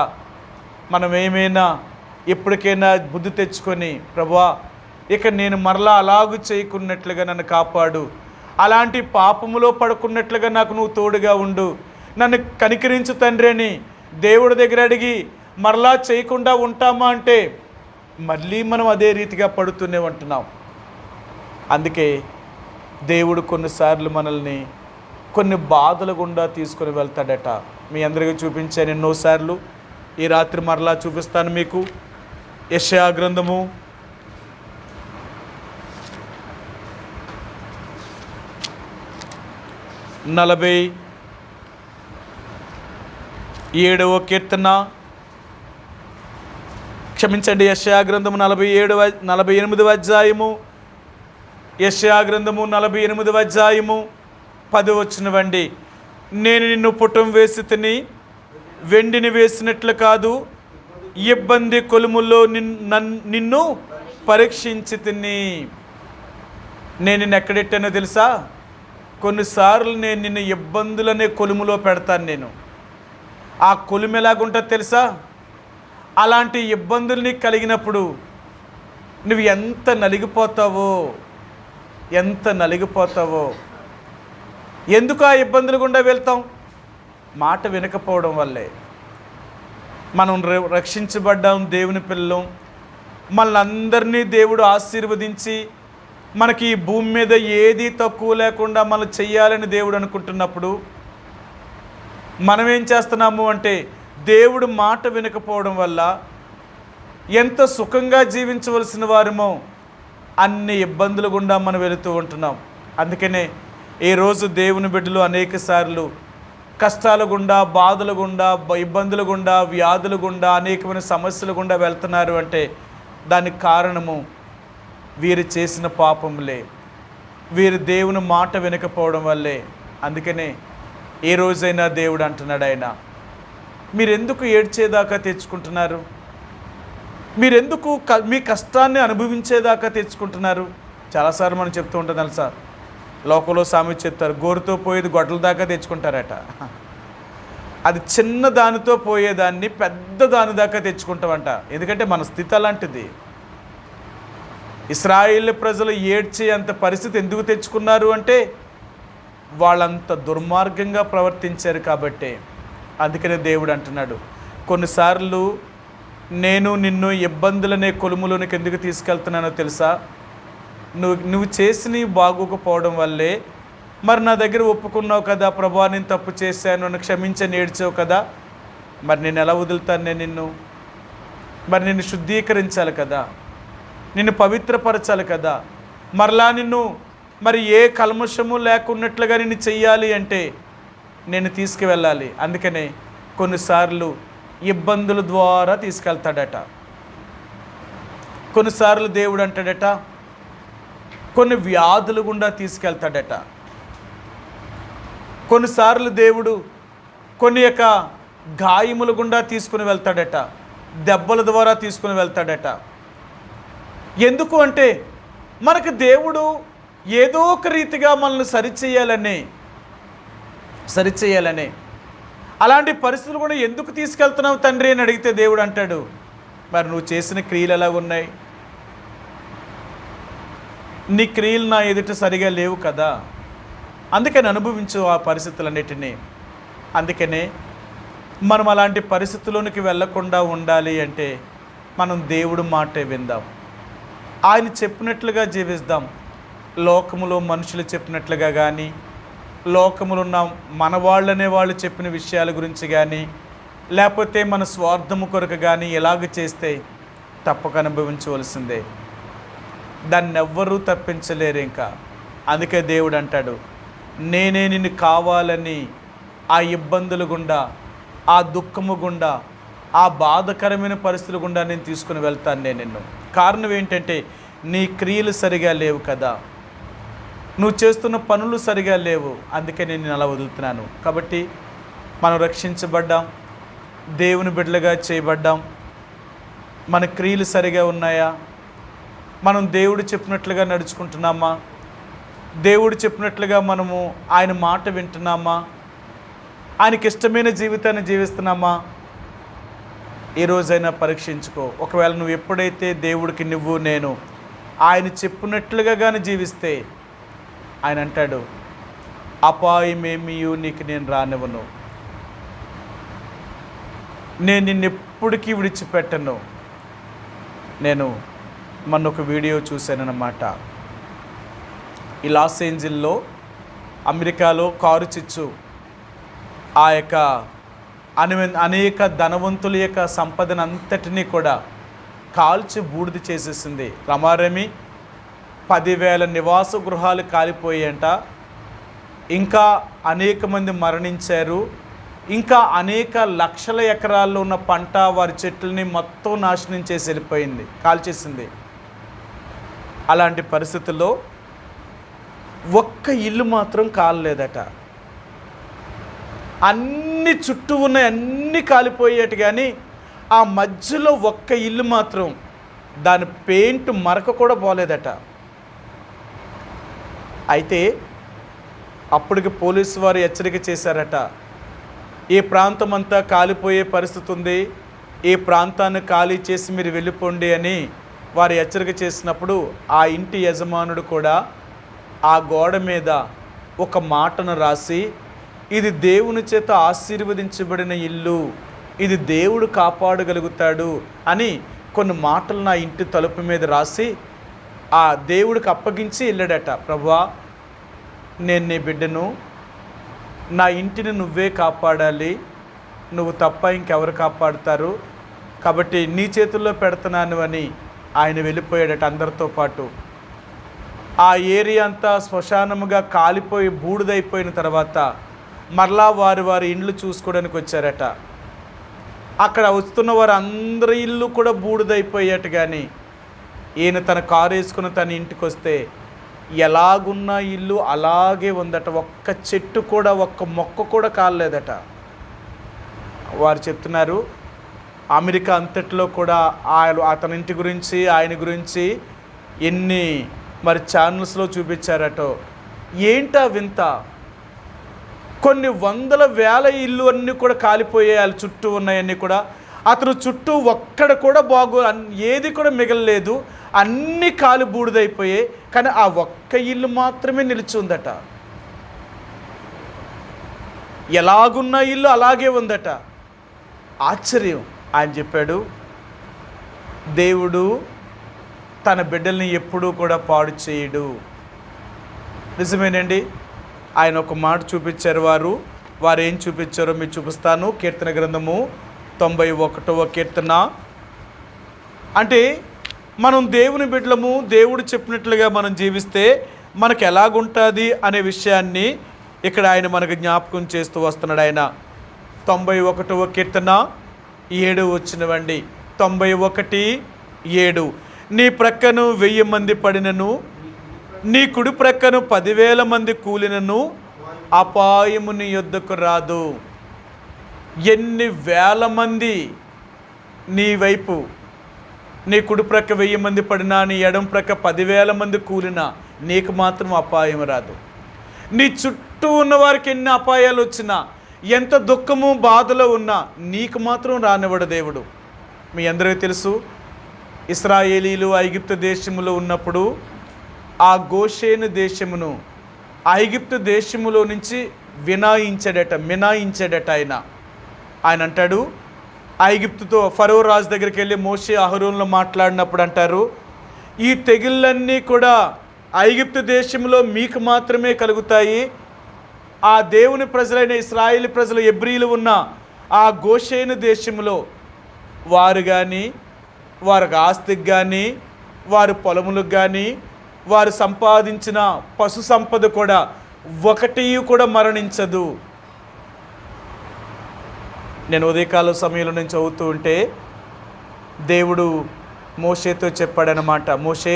మనం ఏమైనా ఎప్పటికైనా బుద్ధి తెచ్చుకొని, ప్రభువా ఇక నేను మరలా అలాగూ చేయకున్నట్లుగా నన్ను కాపాడు, అలాంటి పాపములో పడుకున్నట్లుగా నాకు నువ్వు తోడుగా ఉండు, నన్ను కనికరించు తండ్రి అని దేవుడి దగ్గర అడిగి మరలా చేయకుండా ఉంటామా అంటే మళ్ళీ మనం అదే రీతిగా పడుతూనే ఉంటున్నాం. అందుకే దేవుడు కొన్నిసార్లు మనల్ని కొన్ని బాధల గుండా తీసుకొని వెళ్తాడట. మీ అందరికీ చూపించాను ఎన్నోసార్లు. ఈ రాత్రి మరలా చూపిస్తాను మీకు. యెషయా గ్రంథము 47వ కీర్తన, క్షమించండి, యెషయా గ్రంథము 48వ అధ్యాయము, యెషయా గ్రంథము 48వ అధ్యాయము 10వ వచనమండి. నేను నిన్ను పుటం వేసి తిని వెండిని వేసినట్లు కాదు, ఇబ్బంది కొలుములో నిన్ను పరీక్షించి తిని. నేను నిన్ను ఎక్కడెట్టానో తెలుసా? కొన్నిసార్లు నేను నిన్ను ఇబ్బందులనే కొలుములో పెడతాను. ఆ కొలుము ఎలాగుంటుందో తెలుసా? అలాంటి ఇబ్బందుల్ని కలిగినప్పుడు నువ్వు ఎంత నలిగిపోతావో. ఎందుకు ఆ ఇబ్బందులు గుండా వెళ్తాం? మాట వినకపోవడం వల్లే. మనం రక్షించబడ్డాం, దేవుని పిల్లలం, మనల్ని అందరినీ దేవుడు ఆశీర్వదించి మనకి ఈ భూమి మీద ఏది తక్కువ లేకుండా మనం చెయ్యాలని దేవుడు అనుకుంటున్నప్పుడు మనం ఏం చేస్తున్నాము అంటే దేవుడు మాట వినకపోవడం వల్ల ఎంత సుఖంగా జీవించవలసిన వారమో అన్ని ఇబ్బందులు గుండా మనం వెళుతూ ఉంటున్నాం. అందుకనే ఈరోజు దేవుని బిడ్డలు అనేక సార్లు కష్టాల గుండా, బాధల గుండా, ఇబ్బందుల గుండా, వ్యాధుల గుండా, అనేకమైన సమస్యల గుండా వెళ్తున్నారు అంటే దానికి కారణము వీరు చేసిన పాపములే, వీరు దేవుని మాట వినకపోవడం వల్లే. అందుకనే ఏ రోజైనా దేవుడు అంటున్నాడు, ఆయన మీరెందుకు ఏడ్చేదాకా తెచ్చుకుంటున్నారు? మీరెందుకు మీ కష్టాన్ని అనుభవించేదాకా తెచ్చుకుంటున్నారు? చాలాసార్లు మనం చెప్తూ ఉంటాం తెలుసా, లోకంలో సామెత చెప్తారు, గోరుతో పోయేది గొడ్డల దాకా తెచ్చుకుంటారట. అది చిన్న దానితో పోయేదాన్ని పెద్ద దాని దాకా తెచ్చుకుంటామంట. ఎందుకంటే మన స్థితి అలాంటిది. ఇశ్రాయేలు ప్రజలు ఏడ్చే అంత పరిస్థితి ఎందుకు తెచ్చుకున్నారు అంటే వాళ్ళంత దుర్మార్గంగా ప్రవర్తించారు కాబట్టే. అందుకనే దేవుడు అంటున్నాడు, కొన్నిసార్లు నేను నిన్ను ఇబ్బందులనే కొలుములోనికి ఎందుకు తీసుకెళ్తున్నానో తెలుసా? నువ్వు చేసినవి బాగోకపోవడం వల్లే. మరి నా దగ్గర ఒప్పుకున్నావు కదా, ప్రభువా నేను తప్పు చేశాను, నన్ను క్షమించని ఏడ్చావు కదా, మరి నేను ఎలా వదులుతాను? నేను నిన్ను మరి నిన్ను శుద్ధీకరించాలి కదా, నిన్ను పవిత్రపరచాలి కదా, మరలా నిన్ను మరి ఏ కల్మషము లేకున్నట్లుగా నిన్ను చెయ్యాలి అంటే నేను తీసుకువెళ్ళాలి. అందుకనే కొన్నిసార్లు ఇబ్బందుల ద్వారా తీసుకెళ్తాడట. కొన్నిసార్లు దేవుడు అంటాడట కొన్ని వ్యాధుల గుండా తీసుకెళ్తాడట. కొన్నిసార్లు దేవుడు కొన్ని యొక్క గాయముల గుండా తీసుకుని వెళ్తాడట, దెబ్బల ద్వారా తీసుకుని వెళ్తాడట. ఎందుకు అంటే మనకు దేవుడు ఏదో ఒక రీతిగా మనల్ని సరిచేయాలనే అలాంటి పరిస్థితులు కూడా ఎందుకు తీసుకెళ్తున్నావు తండ్రి అని అడిగితే దేవుడు అంటాడు, మరి నువ్వు చేసిన క్రియలు ఎలా ఉన్నాయి? నీ క్రియలు నా ఎదుట సరిగా లేవు కదా, అందుకని అనుభవించు ఆ పరిస్థితులన్నిటినీ. అందుకనే మనం అలాంటి పరిస్థితుల్లోనికి వెళ్ళకుండా ఉండాలి అంటే మనం దేవుడు మాటే విందాం, ఆయన చెప్పినట్లుగా జీవిస్తాం. లోకములో మనుషులు చెప్పినట్లుగా కానీ, లోకములో ఉన్న మన వాళ్ళనే వాళ్ళు చెప్పిన విషయాల గురించి కానీ, లేకపోతే మన స్వార్థము కొరకు కానీ ఎలాగ చేస్తే తప్పక అనుభవించవలసిందే. దాన్ని ఎవ్వరూ తప్పించలేరు ఇంకా. అందుకే దేవుడు అంటాడు, నేనే నిన్ను కావాలని ఆ ఇబ్బందుల గుండా, ఆ దుఃఖము గుండా, ఆ బాధకరమైన పరిస్థితుల గుండా నేను తీసుకుని వెళ్తాను నేను నిన్ను. కారణం ఏంటంటే నీ క్రియలు సరిగా లేవు కదా, నువ్వు చేస్తున్న పనులు సరిగా లేవు, అందుకే నేను అలా వదులుతున్నాను. కాబట్టి మనం రక్షించబడ్డాం, దేవుని బిడ్డలుగా చేయబడ్డాం. మన క్రియలు సరిగా ఉన్నాయా? మనం దేవుడు చెప్పినట్లుగా నడుచుకుంటున్నామా? దేవుడు చెప్పినట్లుగా మనము ఆయన మాట వింటున్నామా? ఆయనకి ఇష్టమైన జీవితాన్ని జీవిస్తున్నామా? ఈ రోజైనా పరీక్షించుకో. ఒకవేళ నువ్వు ఎప్పుడైతే దేవుడికి నేను ఆయన చెప్పినట్లుగా కానీ జీవిస్తే ఆయన అంటాడు, అపాయమేమీ నీకు నేను రానివ్వను, నేను నిన్నెప్పటికీ విడిచిపెట్టను. నేను మొన్న ఒక వీడియో చూశానన్నమాట. ఈ లాస్ ఏంజిల్లో అమెరికాలో కారు చిచ్చు ఆ యొక్క అనేక ధనవంతుల యొక్క సంపదను అంతటినీ కూడా కాల్చి బూడిద చేసేసింది. రమారమి 10,000 నివాస గృహాలు కాలిపోయాయంట, ఇంకా అనేక మంది మరణించారు, ఇంకా అనేక లక్షల ఎకరాల్లో ఉన్న పంట వారి చెట్లని మొత్తం నాశనం చేసి వెళ్ళిపోయింది, కాల్చేసింది. అలాంటి పరిస్థితుల్లో ఒక్క ఇల్లు మాత్రం కాలలేదట. అన్ని చుట్టూ ఉన్నాయి, అన్నీ కాలిపోయేటి, కానీ ఆ మధ్యలో ఒక్క ఇల్లు మాత్రం దాని పెయింట్ మరక కూడా పోలేదట. అయితే అప్పటికి పోలీసు వారు హెచ్చరిక చేశారట, ఈ ప్రాంతం అంతా కాలిపోయే పరిస్థితి ఉంది, ఈ ప్రాంతాన్ని ఖాళీ చేసి మీరు వెళ్ళిపోండి అని వారు హెచ్చరిక చేసినప్పుడు ఆ ఇంటి యజమానుడు కూడా ఆ గోడ మీద ఒక మాటను రాసి, ఇది దేవుని చేత ఆశీర్వదించబడిన ఇల్లు, ఇది దేవుడు కాపాడగలుగుతాడు అని కొన్ని మాటలు నా ఇంటి తలుపు మీద రాసి ఆ దేవుడికి అప్పగించి వెళ్ళాడట. ప్రభువా, నేను నీ బిడ్డను, నా ఇంటిని నువ్వే కాపాడాలి, నువ్వు తప్ప ఇంకెవరు కాపాడుతారు, కాబట్టి నీ చేతుల్లో పెడుతున్నాను అని ఆయన వెళ్ళిపోయాడట అందరితో పాటు. ఆ ఏరియా అంతా శ్మశానముగా కాలిపోయి బూడిదైపోయిన తర్వాత మరలా వారి ఇండ్లు చూసుకోవడానికి వచ్చారట. అక్కడ వస్తున్న వారు అందరి ఇల్లు కూడా బూడిదైపోయాట, కానీ ఈయన తన కారు వేసుకుని తన ఇంటికి వస్తే ఎలాగున్న ఇల్లు అలాగే ఉందట. ఒక్క చెట్టు కూడా, ఒక్క మొక్క కూడా కాలేదట. వారు చెప్తున్నారు, అమెరికా అంతట్లో కూడా అతని ఇంటి గురించి, ఆయన గురించి ఎన్ని మరి ఛానల్స్లో చూపించారటో. ఏంటా వింత, కొన్ని వందల వేల ఇల్లు అన్నీ కూడా కాలిపోయాయి, వాళ్ళ చుట్టూ ఉన్నాయన్నీ కూడా. అతను చుట్టూ ఒక్కడ కూడా ఏది కూడా మిగలలేదు, అన్నీ కాలి బూడిదైపోయాయి, కానీ ఆ ఒక్క ఇల్లు మాత్రమే నిలిచి ఉందట. ఎలాగున్న ఇల్లు అలాగే ఉందట. ఆశ్చర్యం. ఆయన చెప్పాడు, దేవుడు తన బిడ్డల్ని ఎప్పుడూ కూడా పాడు చేయడు. నిజమేనండి. ఆయన ఒక మాట చూపించారు. వారు ఏం చూపించారో మీకు చూపిస్తాను. కీర్తన గ్రంథము 91వ కీర్తన అంటే మనం దేవుని బిడ్డలము, దేవుడు చెప్పినట్లుగా మనం జీవిస్తే మనకు ఎలాగుంటుంది అనే విషయాన్ని ఇక్కడ ఆయన మనకు జ్ఞాపకం చేస్తూ వస్తున్నాడు. ఆయన 91వ కీర్తన 7 వచ్చినవండి. 91:7. నీ ప్రక్కను 1000 మంది పడినను, నీ కుడి ప్రక్కను 10,000 మంది కూలినను అపాయము నీ యొద్దకు రాదు. ఎన్ని వేల మంది నీ వైపు, నీ కుడి ప్రక్క 1000 మంది పడినా, నీ ఎడమ ప్రక్క 10,000 మంది కూలినా నీకు మాత్రం అపాయం రాదు. నీ చుట్టూ ఉన్న వారికి ఎన్ని అపాయాలు వచ్చినా, ఎంత దుఃఖము బాధలో ఉన్నా నీకు మాత్రం రానివ్వడు దేవుడు. మీ అందరికీ తెలుసు, ఇశ్రాయేలీలు ఐగుప్తు దేశములో ఉన్నప్పుడు ఆ గోషేను దేశమును ఐగుప్తు దేశములో నుంచి మినాయించాడట ఆయన అంటాడు, ఐగుప్తుతో ఫరో రాజు దగ్గరికి వెళ్ళి మోషే అహరోనులు మాట్లాడినప్పుడు అంటారు, ఈ తెగుళ్ళన్నీ కూడా ఐగుప్తు దేశంలో మీకు మాత్రమే కలుగుతాయి. ఆ దేవుని ప్రజలైన ఇశ్రాయేలు ప్రజలు ఎబ్రీలు ఉన్న ఆ గోషేను దేశంలో వారు కానీ, వారికి ఆస్తికి కానీ, వారి పొలములకు కానీ, వారు సంపాదించిన పశు సంపద కూడా ఒకటి కూడా మరణించదు. నేను ఉదయకాల సమయంలో నేను చదువుతూ ఉంటే దేవుడు మోషేతో చెప్పాడనమాట, మోషే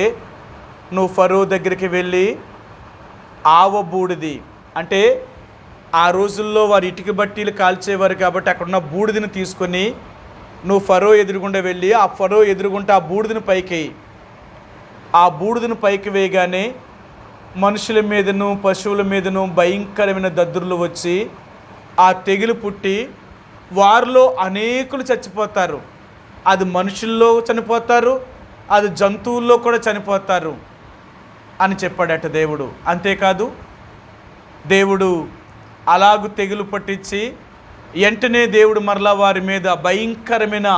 నువ్వు ఫరో దగ్గరికి వెళ్ళి ఆవ బూడిది, అంటే ఆ రోజుల్లో వారు ఇటుక బట్టీలు కాల్చేవారు కాబట్టి అక్కడున్న బూడిదని తీసుకొని నువ్వు ఫరో ఎదురుగుండా వెళ్ళి ఆ ఫరో ఎదురుగుంటే ఆ బూడిదని పైకి, ఆ బూడిదను పైకి వేయగానే మనుషుల మీదను పశువుల మీదను భయంకరమైన దద్దుర్లు వచ్చి ఆ తెగులు పుట్టి వారిలో అనేకులు చచ్చిపోతారు. అది మనుషుల్లో చనిపోతారు, అది జంతువుల్లో కూడా చనిపోతారు అని చెప్పాడట దేవుడు. అంతేకాదు, దేవుడు అలాగు తెగులు పట్టించి వెంటనే దేవుడు మరలా వారి మీద భయంకరమైన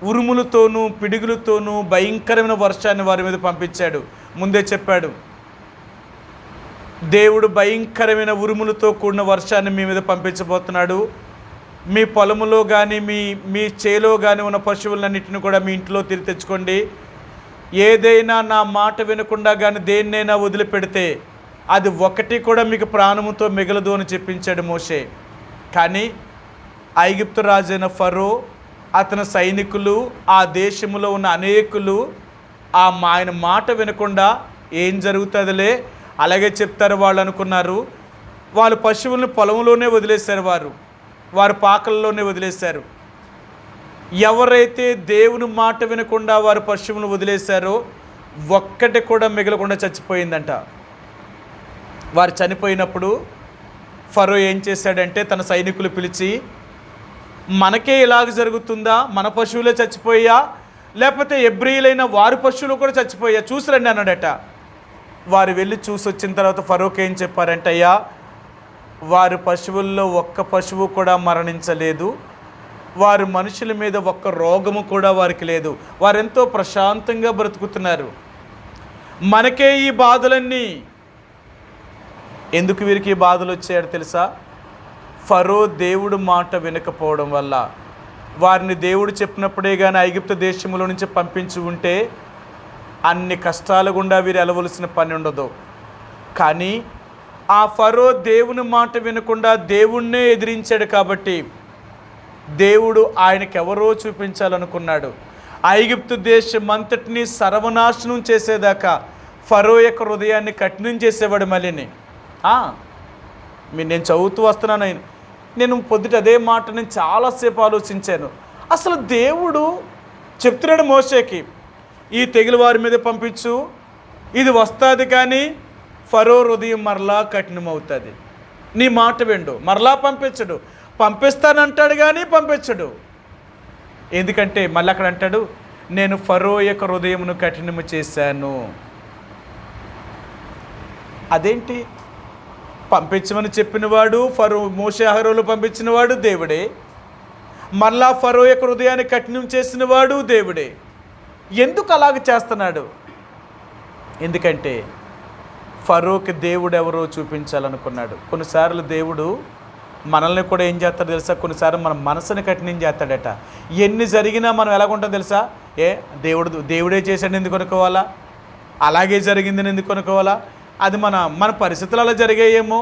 ఉరుములతోనూ పిడుగులతోనూ భయంకరమైన వర్షాన్ని వారి మీద పంపించాడు. ముందే చెప్పాడు, దేవుడు భయంకరమైన ఉరుములతో కూడిన వర్షాన్ని మీ మీద పంపించబోతున్నాడు. మీ పొలములో కానీ మీ చేలో కానీ ఉన్న పశువులన్నింటిని కూడా మీ ఇంట్లో తిరిగి తెచ్చుకోండి. ఏదైనా నా మాట వినకుండా కానీ దేన్నైనా వదిలిపెడితే అది ఒకటి కూడా మీకు ప్రాణముతో మిగలదు అని చెప్పించాడు మోషే. కానీ ఐగుప్తు రాజైన ఫరో, అతని సైనికులు, ఆ దేశంలో ఉన్న అనేకులు ఆయన మాట వినకుండా ఏం జరుగుతుందిలే అలాగే చెప్తారు వాళ్ళు అనుకున్నారు. వాళ్ళు పశువులను పొలంలోనే వదిలేశారు, వారు పాకల్లోనే వదిలేశారు. ఎవరైతే దేవుని మాట వినకుండా వారు పశువులను వదిలేశారో ఒక్కటి కూడా మిగలకుండా చచ్చిపోయిందంట. వారు చనిపోయినప్పుడు ఫరో ఏం చేశాడంటే తన సైనికులు పిలిచి, మనకే ఇలాగ జరుగుతుందా, మన పశువులే చచ్చిపోయా లేకపోతే ఎబ్రీలైన వారి పశువులు కూడా చచ్చిపోయా చూసిరండి అన్నాడట. వారు వెళ్ళి చూసి వచ్చిన తర్వాత ఫరోకి ఏం చెప్పారంటే, అయ్యా వారి పశువుల్లో ఒక్క పశువు కూడా మరణించలేదు, వారి మనుషుల మీద ఒక్క రోగము కూడా వారికి లేదు, వారెంతో ప్రశాంతంగా బ్రతుకుతున్నారు. మనకే ఈ బాధలన్నీ. ఎందుకు వీరికి ఈ బాధలు వచ్చాయో తెలుసా? ఫరో దేవుడు మాట వినకపోవడం వల్ల. వారిని దేవుడు చెప్పినప్పుడే కానీ ఐగుప్తు దేశంలో నుంచి పంపించి ఉంటే అన్ని కష్టాల గుండా వీరు వెళ్ళవలసిన పని ఉండదు. కానీ ఆ ఫరో దేవుని మాట వినకుండా దేవుణ్ణే ఎదిరించాడు కాబట్టి దేవుడు ఆయనకి ఎవరో చూపించాలనుకున్నాడు. ఐగుప్తు దేశం అంతటినీ సర్వనాశనం చేసేదాకా ఫరో యొక్క హృదయాన్ని కఠినం చేసేవాడు. మళ్ళీని నేను చదువుతూ వస్తున్నాను, నేను పొద్దుట అదే మాట నేను చాలాసేపు ఆలోచించాను. అసలు దేవుడు చెప్తున్నాడు మోషేకి, ఈ తెగులు వారి మీద పంపించు, ఇది వస్తుంది, కానీ ఫరో హృదయం మరలా కఠినమవుతుంది, నీ మాట విండు, మరలా పంపించడు. పంపిస్తానంటాడు కానీ పంపించడు. ఎందుకంటే మళ్ళీ అక్కడ అంటాడు, నేను ఫరో యొక్క హృదయమును కఠినము చేశాను. అదేంటి? పంపించమని చెప్పినవాడు ఫరో, మోషే అహరోను పంపించినవాడు దేవుడే, మళ్ళా ఫరో యొక్క హృదయాన్ని కఠినం చేసినవాడు దేవుడే. ఎందుకు అలాగ చేస్తున్నాడు? ఎందుకంటే ఫరోకి దేవుడు ఎవరో చూపించాలనుకున్నాడు. కొన్నిసార్లు దేవుడు మనల్ని కూడా ఏం చేస్తాడో తెలుసా? కొన్నిసార్లు మన మనసుని కఠినం చేస్తాడట. ఎన్ని జరిగినా మనం ఎలాగుంటాం తెలుసా? దేవుడే చేశాడు ఎందుకు అనుకోవాలా, అలాగే జరిగిందని ఎందుకు అనుకోవాలా? అది మన పరిస్థితులు అలా జరిగాయేమో,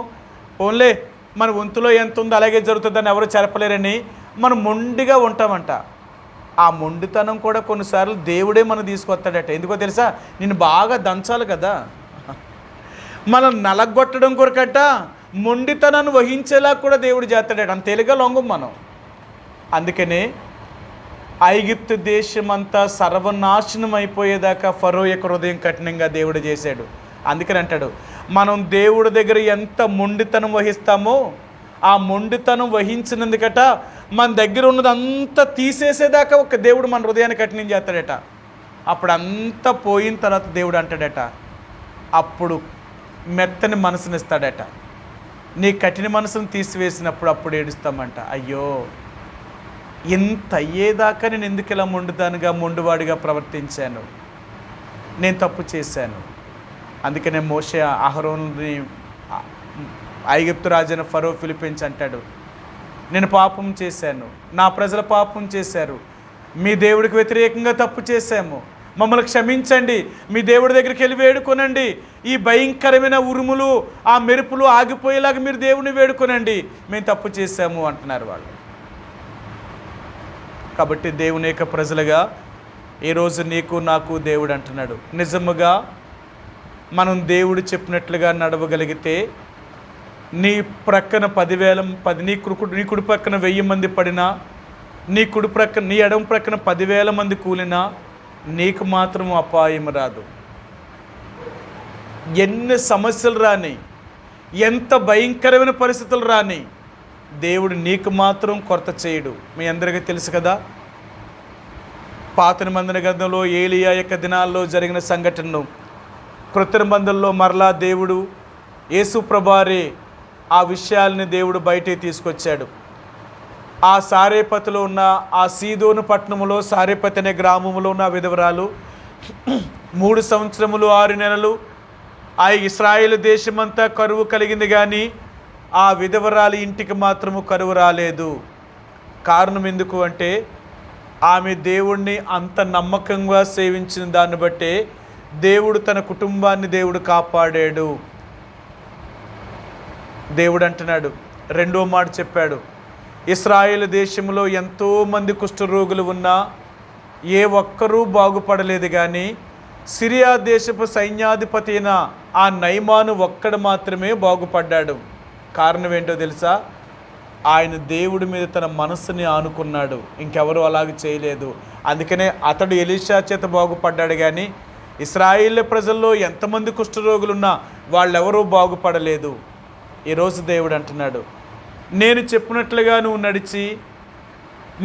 ఓన్లే మన వంతులో ఎంత ఉందో అలాగే జరుగుతుందని ఎవరు చెప్పలేరని మనం మొండిగా ఉంటామంట. ఆ మొండితనం కూడా కొన్నిసార్లు దేవుడే మనం తీసుకొస్తాడట. ఎందుకో తెలుసా? నిన్ను బాగా దంచాలి కదా, మనం నలగొట్టడం కొరకట మొండితనాన్ని వహించేలా కూడా దేవుడు చేస్తాడట. అంత తేలిగా లొంగం మనం. అందుకనే ఐగుప్తు దేశమంతా సర్వనాశనం అయిపోయేదాకా ఫరో యొక్క హృదయం కఠినంగా దేవుడు చేశాడు. అందుకని అంటాడు, మనం దేవుడి దగ్గర ఎంత మొండితనం వహిస్తామో ఆ మొండితనం వహించినందుకట మన దగ్గర ఉన్నదంతా తీసేసేదాకా ఒక దేవుడు మన హృదయాన్ని కఠినం చేస్తాడట. అప్పుడు అంతా పోయిన తర్వాత దేవుడు అంటాడట, అప్పుడు మెత్తని మనసునిస్తాడట. నీ కఠిన మనసును తీసివేసినప్పుడు అప్పుడు ఏడుస్తామంట, అయ్యో ఇంత అయ్యేదాకా నేను ఎందుకు ఇలా మొండివాడిగా ప్రవర్తించాను, నేను తప్పు చేశాను. అందుకనే మోషే అహరోనుని ఐగుప్తు రాజైన ఫరో పిలిపించి అంటాడు, నేను పాపం చేశాను, నా ప్రజల పాపం చేశారు, మీ దేవుడికి వ్యతిరేకంగా తప్పు చేశాము, మమ్మల్ని క్షమించండి, మీ దేవుడి దగ్గరికి వెళ్ళి వేడుకొనండి, ఈ భయంకరమైన ఉరుములు ఆ మెరుపులు ఆగిపోయేలాగా మీరు దేవుడిని వేడుకొనండి, మేము తప్పు చేశాము అంటున్నారు వాళ్ళు. కాబట్టి దేవుని యొక్క ప్రజలుగా ఈరోజు నీకు నాకు దేవుడు అంటున్నాడు, నిజముగా మనం దేవుడు చెప్పినట్లుగా నడవగలిగితే నీ ప్రక్కన 10,000 నీ కుడి ప్రక్కన 1000 మంది పడినా, నీ ఎడమ ప్రక్కన 10,000 మంది కూలినా నీకు మాత్రం అపాయం రాదు. ఎన్ని సమస్యలు రాని, ఎంత భయంకరమైన పరిస్థితులు రాని, దేవుడు నీకు మాత్రం కొరత చేయడు. మీ అందరికీ తెలుసు కదా, పాత నిబంధన గ్రంథంలో ఏలియా యొక్క దినాల్లో జరిగిన సంఘటనను క్రొత్త నిబంధనలో మరలా దేవుడు యేసు ప్రభువారే ఆ విషయాల్ని దేవుడు బయటే తీసుకొచ్చాడు. ఆ సారేపతిలో ఉన్న ఆ సీదోను పట్టణంలో సారేపతి అనే గ్రామంలో ఉన్న విధవరాలు 3 సంవత్సరములు 6 నెలలు ఆ ఇశ్రాయేలు దేశమంతా కరువు కలిగింది, కానీ ఆ విధవరాలి ఇంటికి మాత్రము కరువు రాలేదు. కారణం ఎందుకు అంటే ఆమె దేవుణ్ణి అంత నమ్మకంగా సేవించిన దాన్ని బట్టే దేవుడు తన కుటుంబాన్ని దేవుడు కాపాడాడు. దేవుడు అంటున్నాడు, 2వ మాట చెప్పాడు, ఇశ్రాయేలు దేశంలో ఎంతోమంది కుష్ఠరోగులు ఉన్నా ఏ ఒక్కరూ బాగుపడలేదు, కానీ సిరియా దేశపు సైన్యాధిపతి అయిన ఆ నయమాను ఒక్కడు మాత్రమే బాగుపడ్డాడు. కారణం ఏంటో తెలుసా? ఆయన దేవుడి మీద తన మనస్సుని ఆనుకున్నాడు, ఇంకెవరు అలాగే చేయలేదు. అందుకనే అతడు ఎలీషా చేత బాగుపడ్డాడు, కానీ ఇశ్రాయేలు ప్రజల్లో ఎంతమంది కుష్ఠరోగులున్నా వాళ్ళెవరూ బాగుపడలేదు. ఈరోజు దేవుడు అంటున్నాడు, నేను చెప్పినట్లుగా నువ్వు నడిచి,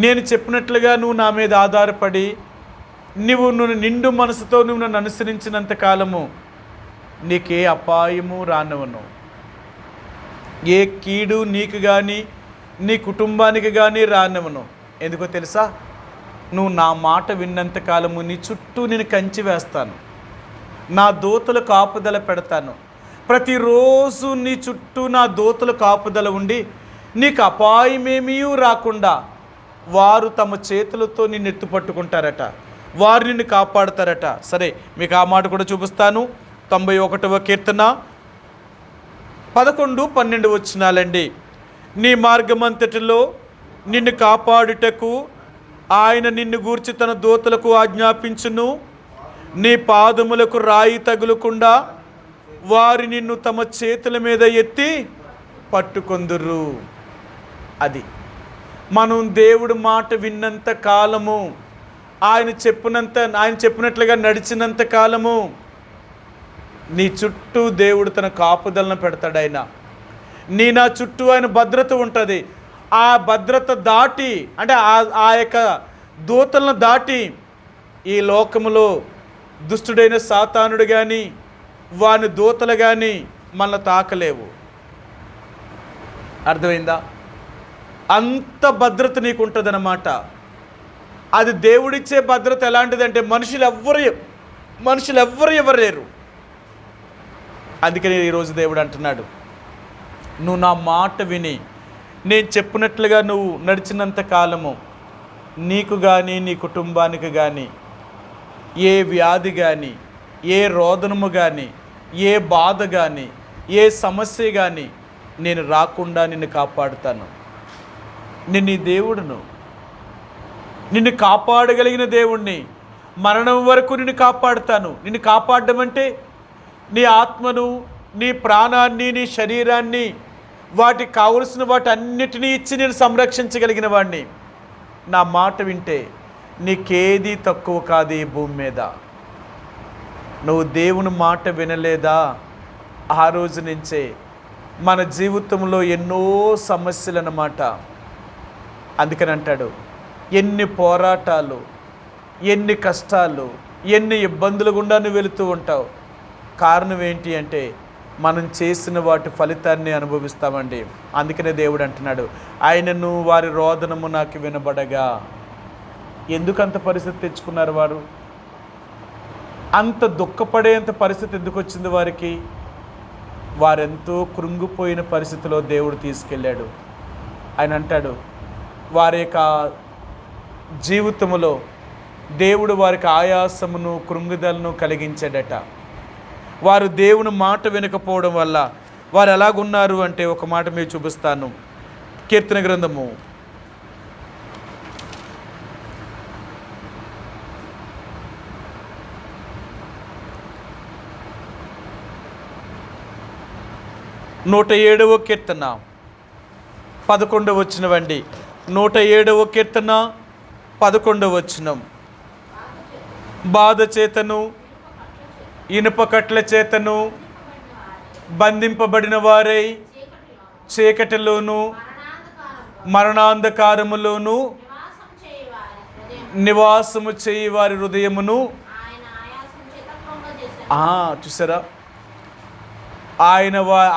నేను చెప్పినట్లుగా నువ్వు నా మీద ఆధారపడి, నువ్వు నిండు మనసుతో నువ్వు నన్ను అనుసరించినంత కాలము నీకే అపాయము రానివ్వను, ఏ కీడు నీకు కానీ నీ కుటుంబానికి కానీ రానివ్వను. ఎందుకో తెలుసా? నువ్వు నా మాట విన్నంత కాలము నీ చుట్టూ నేను కంచి వేస్తాను, నా దూతలు కాపుదల పెడతాను. ప్రతిరోజు నీ చుట్టూ నా దూతలు కాపుదల ఉండి నీకు అపాయమేమీ రాకుండా వారు తమ చేతులతో నిన్ను ఎత్తుపట్టుకుంటారట, వారు నిన్ను కాపాడుతారట. సరే, మీకు ఆ మాట కూడా చూపిస్తాను. 91వ కీర్తన 11, 12 వచనాలండి. నీ మార్గమంతటిలో నిన్ను కాపాడుటకు ఆయన నిన్ను గూర్చి తన దూతలకు ఆజ్ఞాపించును, నీ పాదములకు రాయి తగులకుండా వారి నిన్ను తమ చేతుల మీద ఎత్తి పట్టుకొందురు. అది మనం దేవుడి మాట విన్నంత కాలము, ఆయన చెప్పినట్లుగా నడిచినంత కాలము నీ చుట్టూ దేవుడు తన కాపుదలను పెడతాడు. ఆయన నా చుట్టూ ఆయన భద్రత ఉంటుంది. ఆ భద్రత దాటి, అంటే ఆ యొక్క దూతలను దాటి ఈ లోకములో దుష్టుడైన సాతానుడు కానీ వాని దూతలు కానీ మనల్ని తాకలేవు. అర్థమైందా? అంత భద్రత నీకు ఉంటుంది అన్నమాట. అది దేవుడిచ్చే భద్రత ఎలాంటిదంటే మనుషులు ఎవ్వరు ఇవ్వలేరు. అందుకని ఈరోజు దేవుడు అంటున్నాడు, నువ్వు నా మాట విని నేను చెప్పినట్లుగా నువ్వు నడిచినంత కాలము నీకు కానీ నీ కుటుంబానికి కానీ ఏ వ్యాధి కానీ, ఏ రోదనము కానీ, ఏ బాధ కానీ, ఏ సమస్య కానీ నేను రాకుండా నిన్ను కాపాడుతాను. నేను నీ దేవుడును, నిన్ను కాపాడగలిగిన దేవుణ్ణి. మరణం వరకు నిన్ను కాపాడుతాను. నిన్ను కాపాడడం అంటే నీ ఆత్మను, నీ ప్రాణాన్ని, నీ శరీరాన్ని, వాటికి కావలసిన వాటి అన్నిటినీ ఇచ్చి నేను సంరక్షించగలిగిన వాడిని. నా మాట వింటే నీకేది తక్కువ కాదు ఈ భూమి మీద. నువ్వు దేవుని మాట వినలేదా, ఆ రోజు నుంచే మన జీవితంలో ఎన్నో సమస్యలు అన్నమాట. అందుకని అంటాడు, ఎన్ని పోరాటాలు, ఎన్ని కష్టాలు, ఎన్ని ఇబ్బందులు గుండా నువ్వు వెళుతూ ఉంటావు. కారణం ఏంటి అంటే మనం చేసిన వాటి ఫలితాన్ని అనుభవిస్తామండి. అందుకనే దేవుడు అంటున్నాడు, ఆయనను వారి రోదనము నాకు వినబడగా. ఎందుకు అంత పరిస్థితి తెచ్చుకున్నారు వారు? అంత దుఃఖపడేంత పరిస్థితి ఎందుకు వచ్చింది వారికి? వారెంతో కృంగిపోయిన పరిస్థితిలో దేవుడు తీసుకెళ్ళాడు. ఆయన అంటాడు, వారి యొక్క జీవితంలో దేవుడు వారికి ఆయాసమును, కృంగుదలను కలిగించాడట. వారు దేవుని మాట వినకపోవడం వల్ల వారు ఎలాగున్నారు అంటే ఒక మాట మీరు చూపిస్తాను. కీర్తన గ్రంథము 107వ కీర్తన 11వ వచనమండి. 107వ కీర్తన 11వ వచనం. బాధ చేతను, ఇనుప కట్ల చేతను బంధింపబడిన వారై చీకటిలోను, మరణాంధకారములోను నివాసము చేయి వారి హృదయమును. చూసారా, ఆయన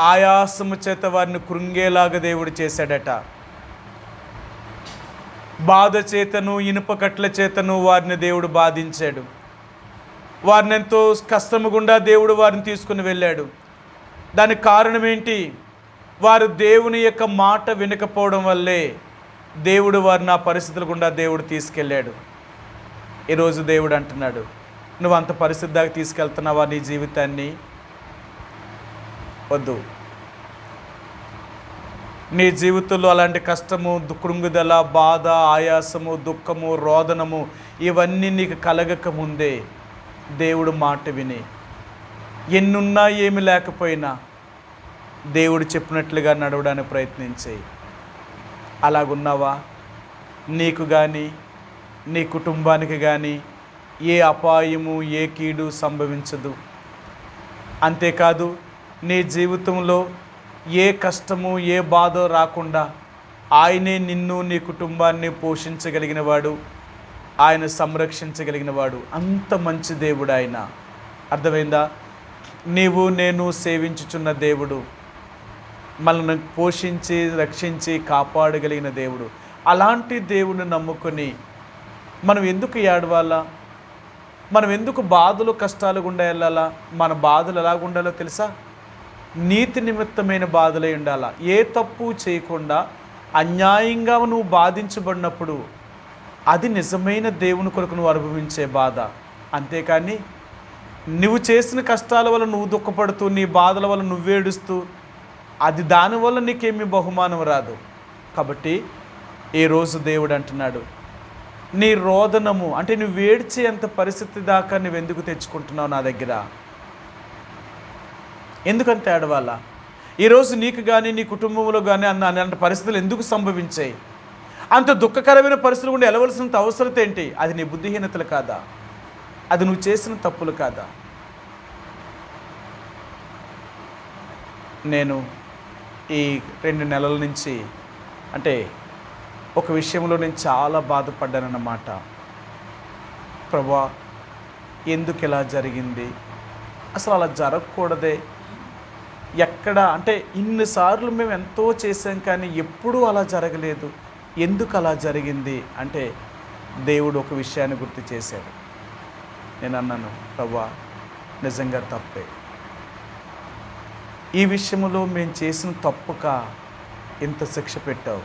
ఆయాసము చేత వారిని కృంగేలాగా దేవుడు చేశాడట. బాధ చేతను, ఇనుప కట్ల చేతను వారిని దేవుడు బాధించాడు. వారిని ఎంతో కష్టము గుండా దేవుడు వారిని తీసుకుని వెళ్ళాడు. దానికి కారణం ఏంటి? వారు దేవుని యొక్క మాట వినకపోవడం వల్లే దేవుడు వారిని ఆ పరిస్థితుల గుండా దేవుడు తీసుకెళ్ళాడు. ఈరోజు దేవుడు అంటున్నాడు, నువ్వు అంత పరిస్థితి దాకా తీసుకెళ్తున్నావా నీ జీవితాన్ని? వద్దు. నీ జీవితంలో అలాంటి కష్టము, కృంగుదల, బాధ, ఆయాసము, దుఃఖము, రోదనము ఇవన్నీ నీకు కలగక ముందే దేవుడు మాట విని, ఎన్నున్నా ఏమి లేకపోయినా దేవుడు చెప్పినట్లుగా నడవడానికి ప్రయత్నించేయి. అలాగున్నావా? నీకు కానీ నీ కుటుంబానికి కానీ ఏ అపాయము, ఏ కీడు సంభవించదు. అంతేకాదు, నీ జీవితంలో ఏ కష్టము, ఏ బాధ రాకుండా ఆయనే నిన్ను, నీ కుటుంబాన్ని పోషించగలిగిన వాడు, ఆయన సంరక్షించగలిగిన వాడు. అంత మంచి దేవుడు ఆయన. అర్థమైందా? నీవు నేను సేవించుచున్న దేవుడు మనల్ని పోషించి, రక్షించి, కాపాడగలిగిన దేవుడు. అలాంటి దేవుడిని నమ్ముకొని మనం ఎందుకు ఏడవాలా? మనం ఎందుకు బాధలు, కష్టాలు గుండా వెళ్ళాలా? మన బాధలు ఎలాగుండాలో తెలుసా? నీతి నిమిత్తమైన బాధలై ఉండాలా. ఏ తప్పు చేయకుండా అన్యాయంగా నువ్వు బాధించబడినప్పుడు అది నిజమైన దేవుని కొరకు నువ్వు అనుభవించే బాధ. అంతేకాని నువ్వు చేసిన కష్టాల వల్ల నువ్వు దుఃఖపడుతూ, నీ బాధల వల్ల నువ్వేడుస్తూ, అది దానివల్ల నీకేమీ బహుమానం రాదు. కాబట్టి ఈరోజు దేవుడు అంటున్నాడు, నీ రోదనము అంటే నువ్వు ఏడ్చేంత పరిస్థితి దాకా నువ్వెందుకు తెచ్చుకుంటున్నావు నా దగ్గర? ఎందుకంత ఏడవాలా? ఈరోజు నీకు కానీ నీ కుటుంబంలో కానీ అలాంటి పరిస్థితులు ఎందుకు సంభవించాయి? అంత దుఃఖకరమైన పరిస్థితులు కూడా వెళ్ళవలసినంత అవసరం ఏంటి? అది నీ బుద్ధిహీనతలు కాదా? అది నువ్వు చేసిన తప్పులు కాదా? నేను ఈ 2 నెలల నుంచి అంటే ఒక విషయంలో నేను చాలా బాధపడ్డానన్నమాట. ప్రభువా, ఎందుకు ఇలా జరిగింది? అసలు అలా జరగకూడదే. ఎక్కడ అంటే ఇన్నిసార్లు మేము ఎంతో చేసాం కానీ ఎప్పుడూ అలా జరగలేదు. ఎందుకు అలా జరిగింది అంటే దేవుడు ఒక విషయాన్ని గుర్తు చేశాడు. నేను అన్నాను, ప్రభువా, నిజంగా తప్పే. ఈ విషయంలో మేము చేసిన తప్పుక ఇంత శిక్ష పెట్టావు,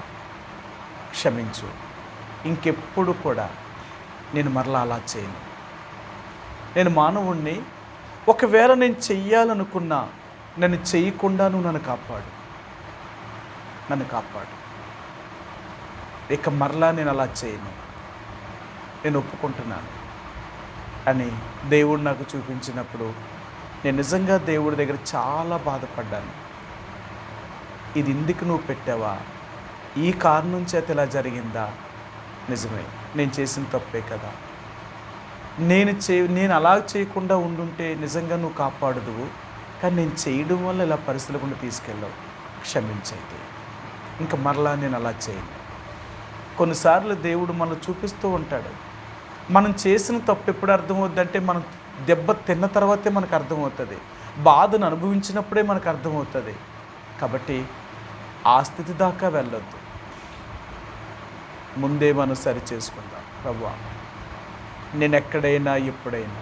క్షమించు. ఇంకెప్పుడు కూడా నేను మరలా అలా చేయను. నేను మానవుణ్ణి, ఒకవేళ నేను చెయ్యాలనుకున్నా నన్ను చేయకుండా నువ్వు నన్ను కాపాడు. ఇక మరలా నేను అలా చేయను, నేను ఒప్పుకుంటున్నాను అని దేవుడు నాకు చూపించినప్పుడు నేను నిజంగా దేవుడి దగ్గర చాలా బాధపడ్డాను. ఇది ఎందుకు నువ్వు పెట్టావా? ఈ కారణం చేత ఇలా జరిగిందా? నిజమే, నేను చేసిన తప్పే కదా. నేను అలా చేయకుండా ఉండుంటే నిజంగా నువ్వు కాపాడుదువు, కానీ నేను చేయడం వల్ల ఇలా పరిస్థితులు కూడా తీసుకెళ్ళావు, క్షమించైతే ఇంకా మరలా నేను అలా చేయను. కొన్నిసార్లు దేవుడు మనం చూపిస్తూ ఉంటాడు. మనం చేసిన తప్పు ఎప్పుడు అర్థమవుద్దంటే మనం దెబ్బ తిన్న తర్వాతే మనకు అర్థమవుతుంది, బాధను అనుభవించినప్పుడే మనకు అర్థమవుతుంది. కాబట్టి ఆ స్థితి దాకా వెళ్ళొద్దు, ముందే మనం సరి చేసుకుందాం. ప్రభువా, నేను ఎక్కడైనా ఎప్పుడైనా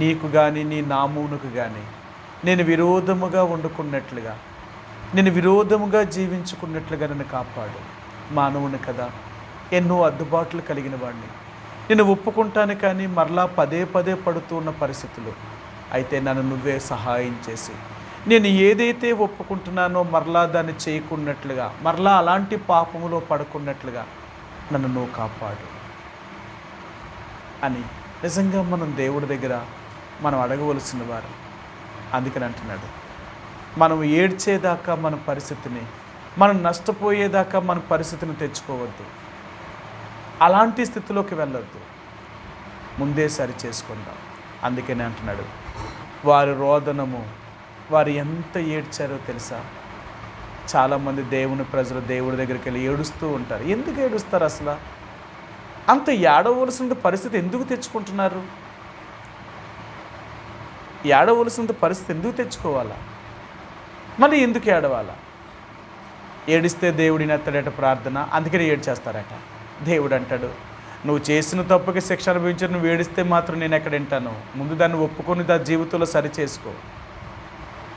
నీకు కానీ నీ నామమునకు కానీ నేను విరోధముగా వండుకున్నట్లుగా, నేను విరోధముగా జీవించుకున్నట్లుగా నన్ను కాపాడు. మానవుని కదా, ఎన్నో అడ్డుబాట్లు కలిగిన వాడిని, నేను ఒప్పుకుంటాను, కానీ మరలా పదే పదే పడుతూ ఉన్న పరిస్థితులు. అయితే నన్ను నువ్వే సహాయం చేసి నేను ఏదైతే ఒప్పుకుంటున్నానో మరలా దాన్ని చేయకున్నట్లుగా, మరలా అలాంటి పాపములో పడుకున్నట్లుగా నన్ను నువ్వు కాపాడు అని నిజంగా మనం దేవుడి దగ్గర మనం అడగవలసిన వారు. అందుకని అంటున్నాడు, మనం ఏడ్చేదాకా మన పరిస్థితిని, మనం నష్టపోయేదాకా మన పరిస్థితిని తెచ్చుకోవద్దు, అలాంటి స్థితిలోకి వెళ్ళొద్దు, ముందే సరి చేసుకుందాం. అందుకనే అంటున్నాడు, వారి రోదనము, వారు ఎంత ఏడ్చారో తెలుసా? చాలామంది దేవుని ప్రజలు దేవుడి దగ్గరికి వెళ్ళి ఏడుస్తూ ఉంటారు. ఎందుకు ఏడుస్తారు? అసలు అంత ఏడవలసిన పరిస్థితి ఎందుకు తెచ్చుకుంటున్నారు? ఏడవలసిన పరిస్థితి ఎందుకు తెచ్చుకోవాలా? మళ్ళీ ఎందుకు ఏడవాలా? ఏడిస్తే దేవుడిని ఎత్తడట ప్రార్థన, అందుకని ఏడ్చేస్తారట. దేవుడు అంటాడు, నువ్వు చేసిన తప్పుకి శిక్ష అనుభవించి నువ్వు ఏడిస్తే మాత్రం నేను ఎక్కడ వింటాను? ముందు దాన్ని ఒప్పుకొని దాని జీవితంలో సరి చేసుకో.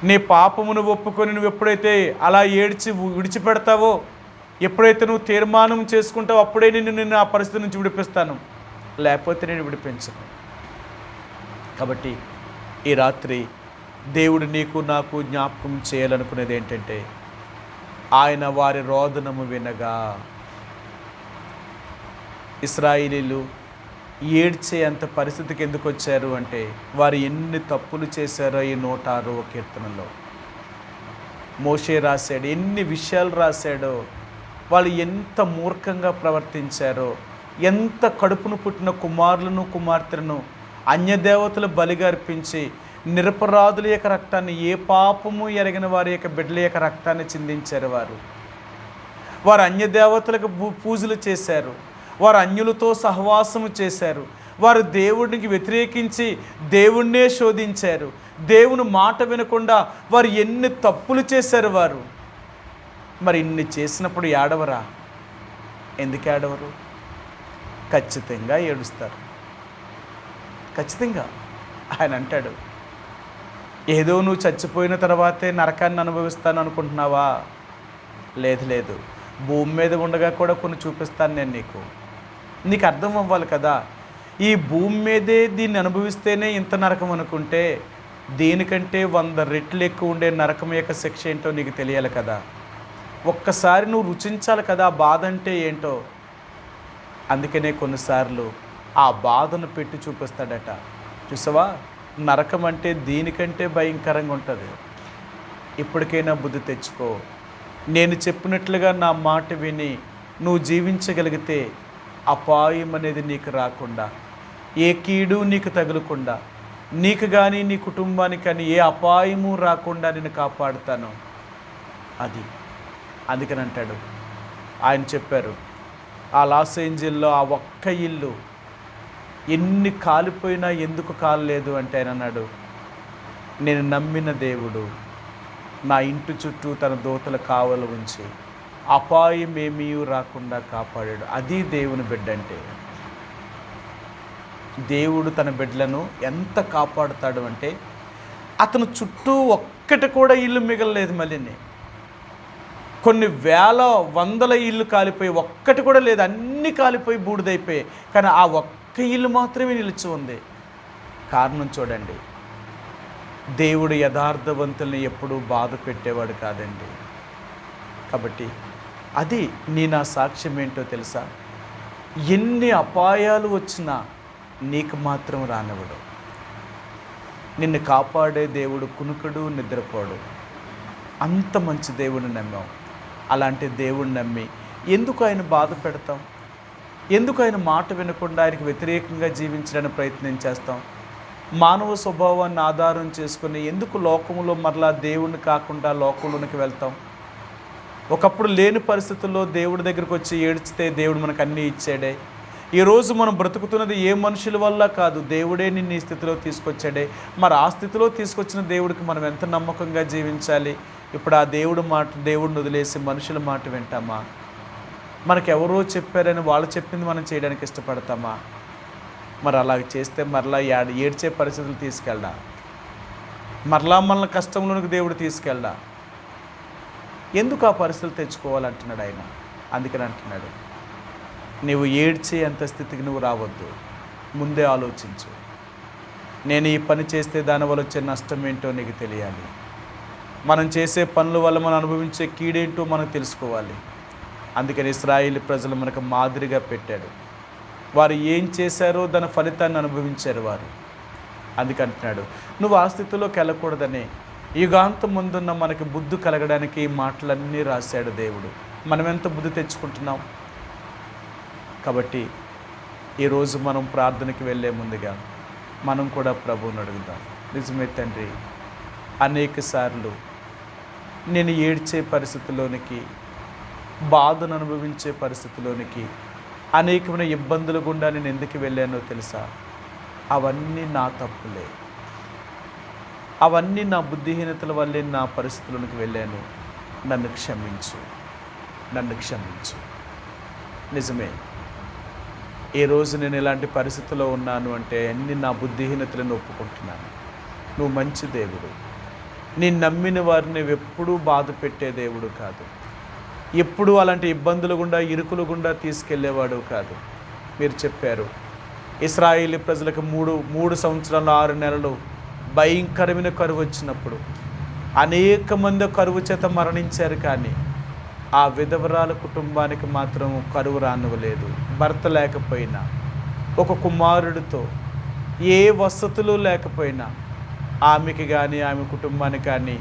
నీ పాపమును ఒప్పుకొని నువ్వు ఎప్పుడైతే అలా ఏడ్చి విడిచిపెడతావో, ఎప్పుడైతే నువ్వు తీర్మానం చేసుకుంటావో, అప్పుడే నిన్ను ఆ పరిస్థితి నుంచి విడిపిస్తాను, లేకపోతే నేను విడిపించను. కాబట్టి ఈ రాత్రి దేవుడు నీకు నాకు జ్ఞాపకం చేయాలనుకునేది ఏంటంటే, ఆయన వారి రోదనము వినగా. ఇశ్రాయేలీలు ఏడ్చే అంత పరిస్థితికి ఎందుకు వచ్చారు అంటే, వారు ఎన్ని తప్పులు చేశారో ఈ 106వ కీర్తనలో మోషే రాశాడు, ఎన్ని విషయాలు రాశాడో, వాళ్ళు ఎంత మూర్ఖంగా ప్రవర్తించారో, ఎంత కడుపును పుట్టిన కుమారులను కుమార్తెలను అన్యదేవతలు బలిగా అర్పించి నిరపరాధుల యొక్క రక్తాన్ని, ఏ పాపము ఎరగిన వారి యొక్క బిడ్డల యొక్క రక్తాన్ని చిందించారు. వారు అన్యదేవతలకు పూజలు చేశారు, వారు అన్యులతో సహవాసము చేశారు, వారు దేవుడికి వ్యతిరేకించి దేవుణ్ణే శోధించారు, దేవుని మాట వినకుండా వారు ఎన్ని తప్పులు చేశారు. వారు మరి ఇన్ని చేసినప్పుడు ఏడవరా? ఎందుకు ఏడవరు? ఖచ్చితంగా ఏడుస్తారు, ఖచ్చితంగా. ఆయన అంటాడు, ఏదో నువ్వు చచ్చిపోయిన తర్వాతే నరకాన్ని అనుభవిస్తాను అనుకుంటున్నావా? లేదు, భూమి మీద ఉండగా కూడా కొన్ని చూపిస్తాను నేను నీకు అర్థం అవ్వాలి కదా. ఈ భూమి మీదే దీన్ని అనుభవిస్తేనే ఇంత నరకం అనుకుంటే, దీనికంటే 100 రెట్లు ఎక్కువ ఉండే నరకం యొక్క శిక్ష ఏంటో నీకు తెలియాలి కదా. ఒక్కసారి నువ్వు రుచించాలి కదా ఆ బాధ అంటే ఏంటో. అందుకనే కొన్నిసార్లు ఆ బాధను పెట్టి చూపిస్తాడట. చూసావా, నరకం అంటే దీనికంటే భయంకరంగా ఉంటుంది. ఇప్పటికైనా బుద్ధి తెచ్చుకో. నేను చెప్పినట్లుగా నా మాట విని నువ్వు జీవించగలిగితే అపాయం అనేది నీకు రాకుండా, ఏ కీడు నీకు తగులకుండా, నీకు కానీ నీ కుటుంబానికి కానీ ఏ అపాయము రాకుండా నేను కాపాడుతాను. అది అందుకని అంటాడు. ఆయన చెప్పారు, ఆ లాస్ ఏంజల్లో ఆ ఒక్క ఇల్లు ఎన్ని కాలిపోయినా ఎందుకు కాలలేదు అంటే ఆయన అన్నాడు, నేను నమ్మిన దేవుడు నా ఇంటి చుట్టూ తన దూతల కావలు ఉంచి అపాయం ఏమీ రాకుండా కాపాడాడు. అది దేవుని బిడ్డ అంటే. దేవుడు తన బిడ్డలను ఎంత కాపాడుతాడు అంటే, అతను చుట్టూ ఒక్కటి కూడా ఇల్లు మిగలలేదు. మళ్ళీ కొన్ని వేల వందల ఇల్లు కాలిపోయి ఒక్కటి కూడా లేదు, అన్నీ కాలిపోయి బూడిదైపోయాయి. కానీ ఆ ఒక్క ఇల్లు మాత్రమే నిలిచి ఉంది. కారణం చూడండి, దేవుడు యథార్థవంతుల్ని ఎప్పుడూ బాధ పెట్టేవాడు కాదండి. కాబట్టి అది నా సాక్ష్యం ఏంటో తెలుసా? ఎన్ని అపాయాలు వచ్చినా నీకు మాత్రం రానివ్వడు. నిన్ను కాపాడే దేవుడు కునుకడు, నిద్రపోడు. అంత మంచి దేవుడిని నమ్మాం. అలాంటి దేవుడిని నమ్మి ఎందుకు ఆయన బాధ పెడతాం? ఎందుకు ఆయన మాట వినకుండా ఆయనకు వ్యతిరేకంగా జీవించడానికి ప్రయత్నం చేస్తాం? మానవ స్వభావాన్ని ఆధారం చేసుకుని ఎందుకు లోకంలో మరలా దేవుణ్ణి కాకుండా లోకంలోనికి వెళ్తాం? ఒకప్పుడు లేని పరిస్థితుల్లో దేవుడి దగ్గరికి వచ్చి ఏడ్చితే దేవుడు మనకు అన్నీ ఇచ్చాడే. ఈరోజు మనం బ్రతుకుతున్నది ఏ మనుషుల వల్ల కాదు, దేవుడే నిన్ను ఈ స్థితిలో తీసుకొచ్చాడే. మరి ఆ స్థితిలో తీసుకొచ్చిన దేవుడికి మనం ఎంత నమ్మకంగా జీవించాలి? ఇప్పుడు ఆ దేవుడిని వదిలేసి మనుషుల మాట వింటామా? మనకెవరో చెప్పారని వాళ్ళు చెప్పింది మనం చేయడానికి ఇష్టపడతామా? మరి అలా చేస్తే మరలా ఏడ్చే పరిస్థితులు తీసుకెళ్ళడా? మరలా మనల్ని కష్టంలోనికి దేవుడు తీసుకెళ్ళడా? ఎందుకు ఆ పరిస్థితులు తెచ్చుకోవాలంటున్నాడు ఆయన. అందుకని అంటున్నాడు, నీవు ఏడ్చే అంత స్థితికి నువ్వు రావద్దు, ముందే ఆలోచించు. నేను ఈ పని చేస్తే దానివల్ల వచ్చే నష్టం ఏంటో నీకు తెలియాలి. మనం చేసే పనుల వల్ల మనం అనుభవించే కీడేంటో మనం తెలుసుకోవాలి. అందుకని ఇశ్రాయేలు ప్రజలు మనకు మాదిరిగా పెట్టాడు. వారు ఏం చేశారో దాని ఫలితాన్ని అనుభవించారు వారు. అందుకంటున్నాడు, నువ్వు ఆ స్థితిలోకి వెళ్ళకూడదని యుగాంతం ముందున్న మనకి బుద్ధి కలగడానికి ఈ మాటలన్నీ రాశాడు దేవుడు. మనం ఎంత బుద్ధి తెచ్చుకుంటున్నాం? కాబట్టి ఈరోజు మనం ప్రార్థనకి వెళ్ళే ముందుగా మనం కూడా ప్రభువుని అడుగుదాం. నిజమే తండ్రి, అనేక సార్లు నేను ఏడ్చే పరిస్థితిలోనికి, బాధను అనుభవించే పరిస్థితిలోనికి, అనేకమైన ఇబ్బందులు గుండా నేను ఎందుకు వెళ్ళానో తెలుసా? అవన్నీ నా తప్పులే, అవన్నీ నా బుద్ధిహీనతల వల్లే నా పరిస్థితుల్లోనికి వెళ్ళాను. నన్ను క్షమించు, నన్ను క్షమించు. నిజమే, ఈరోజు నేను ఇలాంటి పరిస్థితుల్లో ఉన్నాను అంటే అన్ని నా బుద్ధిహీనతలను ఒప్పుకుంటున్నాను. నువ్వు మంచి దేవుడు. నేను నమ్మిన వారిని ఎప్పుడూ బాధ పెట్టే దేవుడు కాదు. ఎప్పుడూ అలాంటి ఇబ్బందులు గుండా, ఇరుకులు గుండా తీసుకెళ్లేవాడు కాదు. మీరు చెప్పారు, ఇశ్రాయేలు ప్రజలకు మూడు సంవత్సరాలు 6 నెలలు భయంకరమైన కరువు వచ్చినప్పుడు అనేక మంది కరువు చేత మరణించారు. కానీ ఆ విధవరాల కుటుంబానికి మాత్రం కరువు రానివ్వలేదు. భర్త లేకపోయినా, ఒక కుమారుడితో, ఏ వసతులు లేకపోయినా ఆమెకి కానీ ఆమె కుటుంబానికి కానీ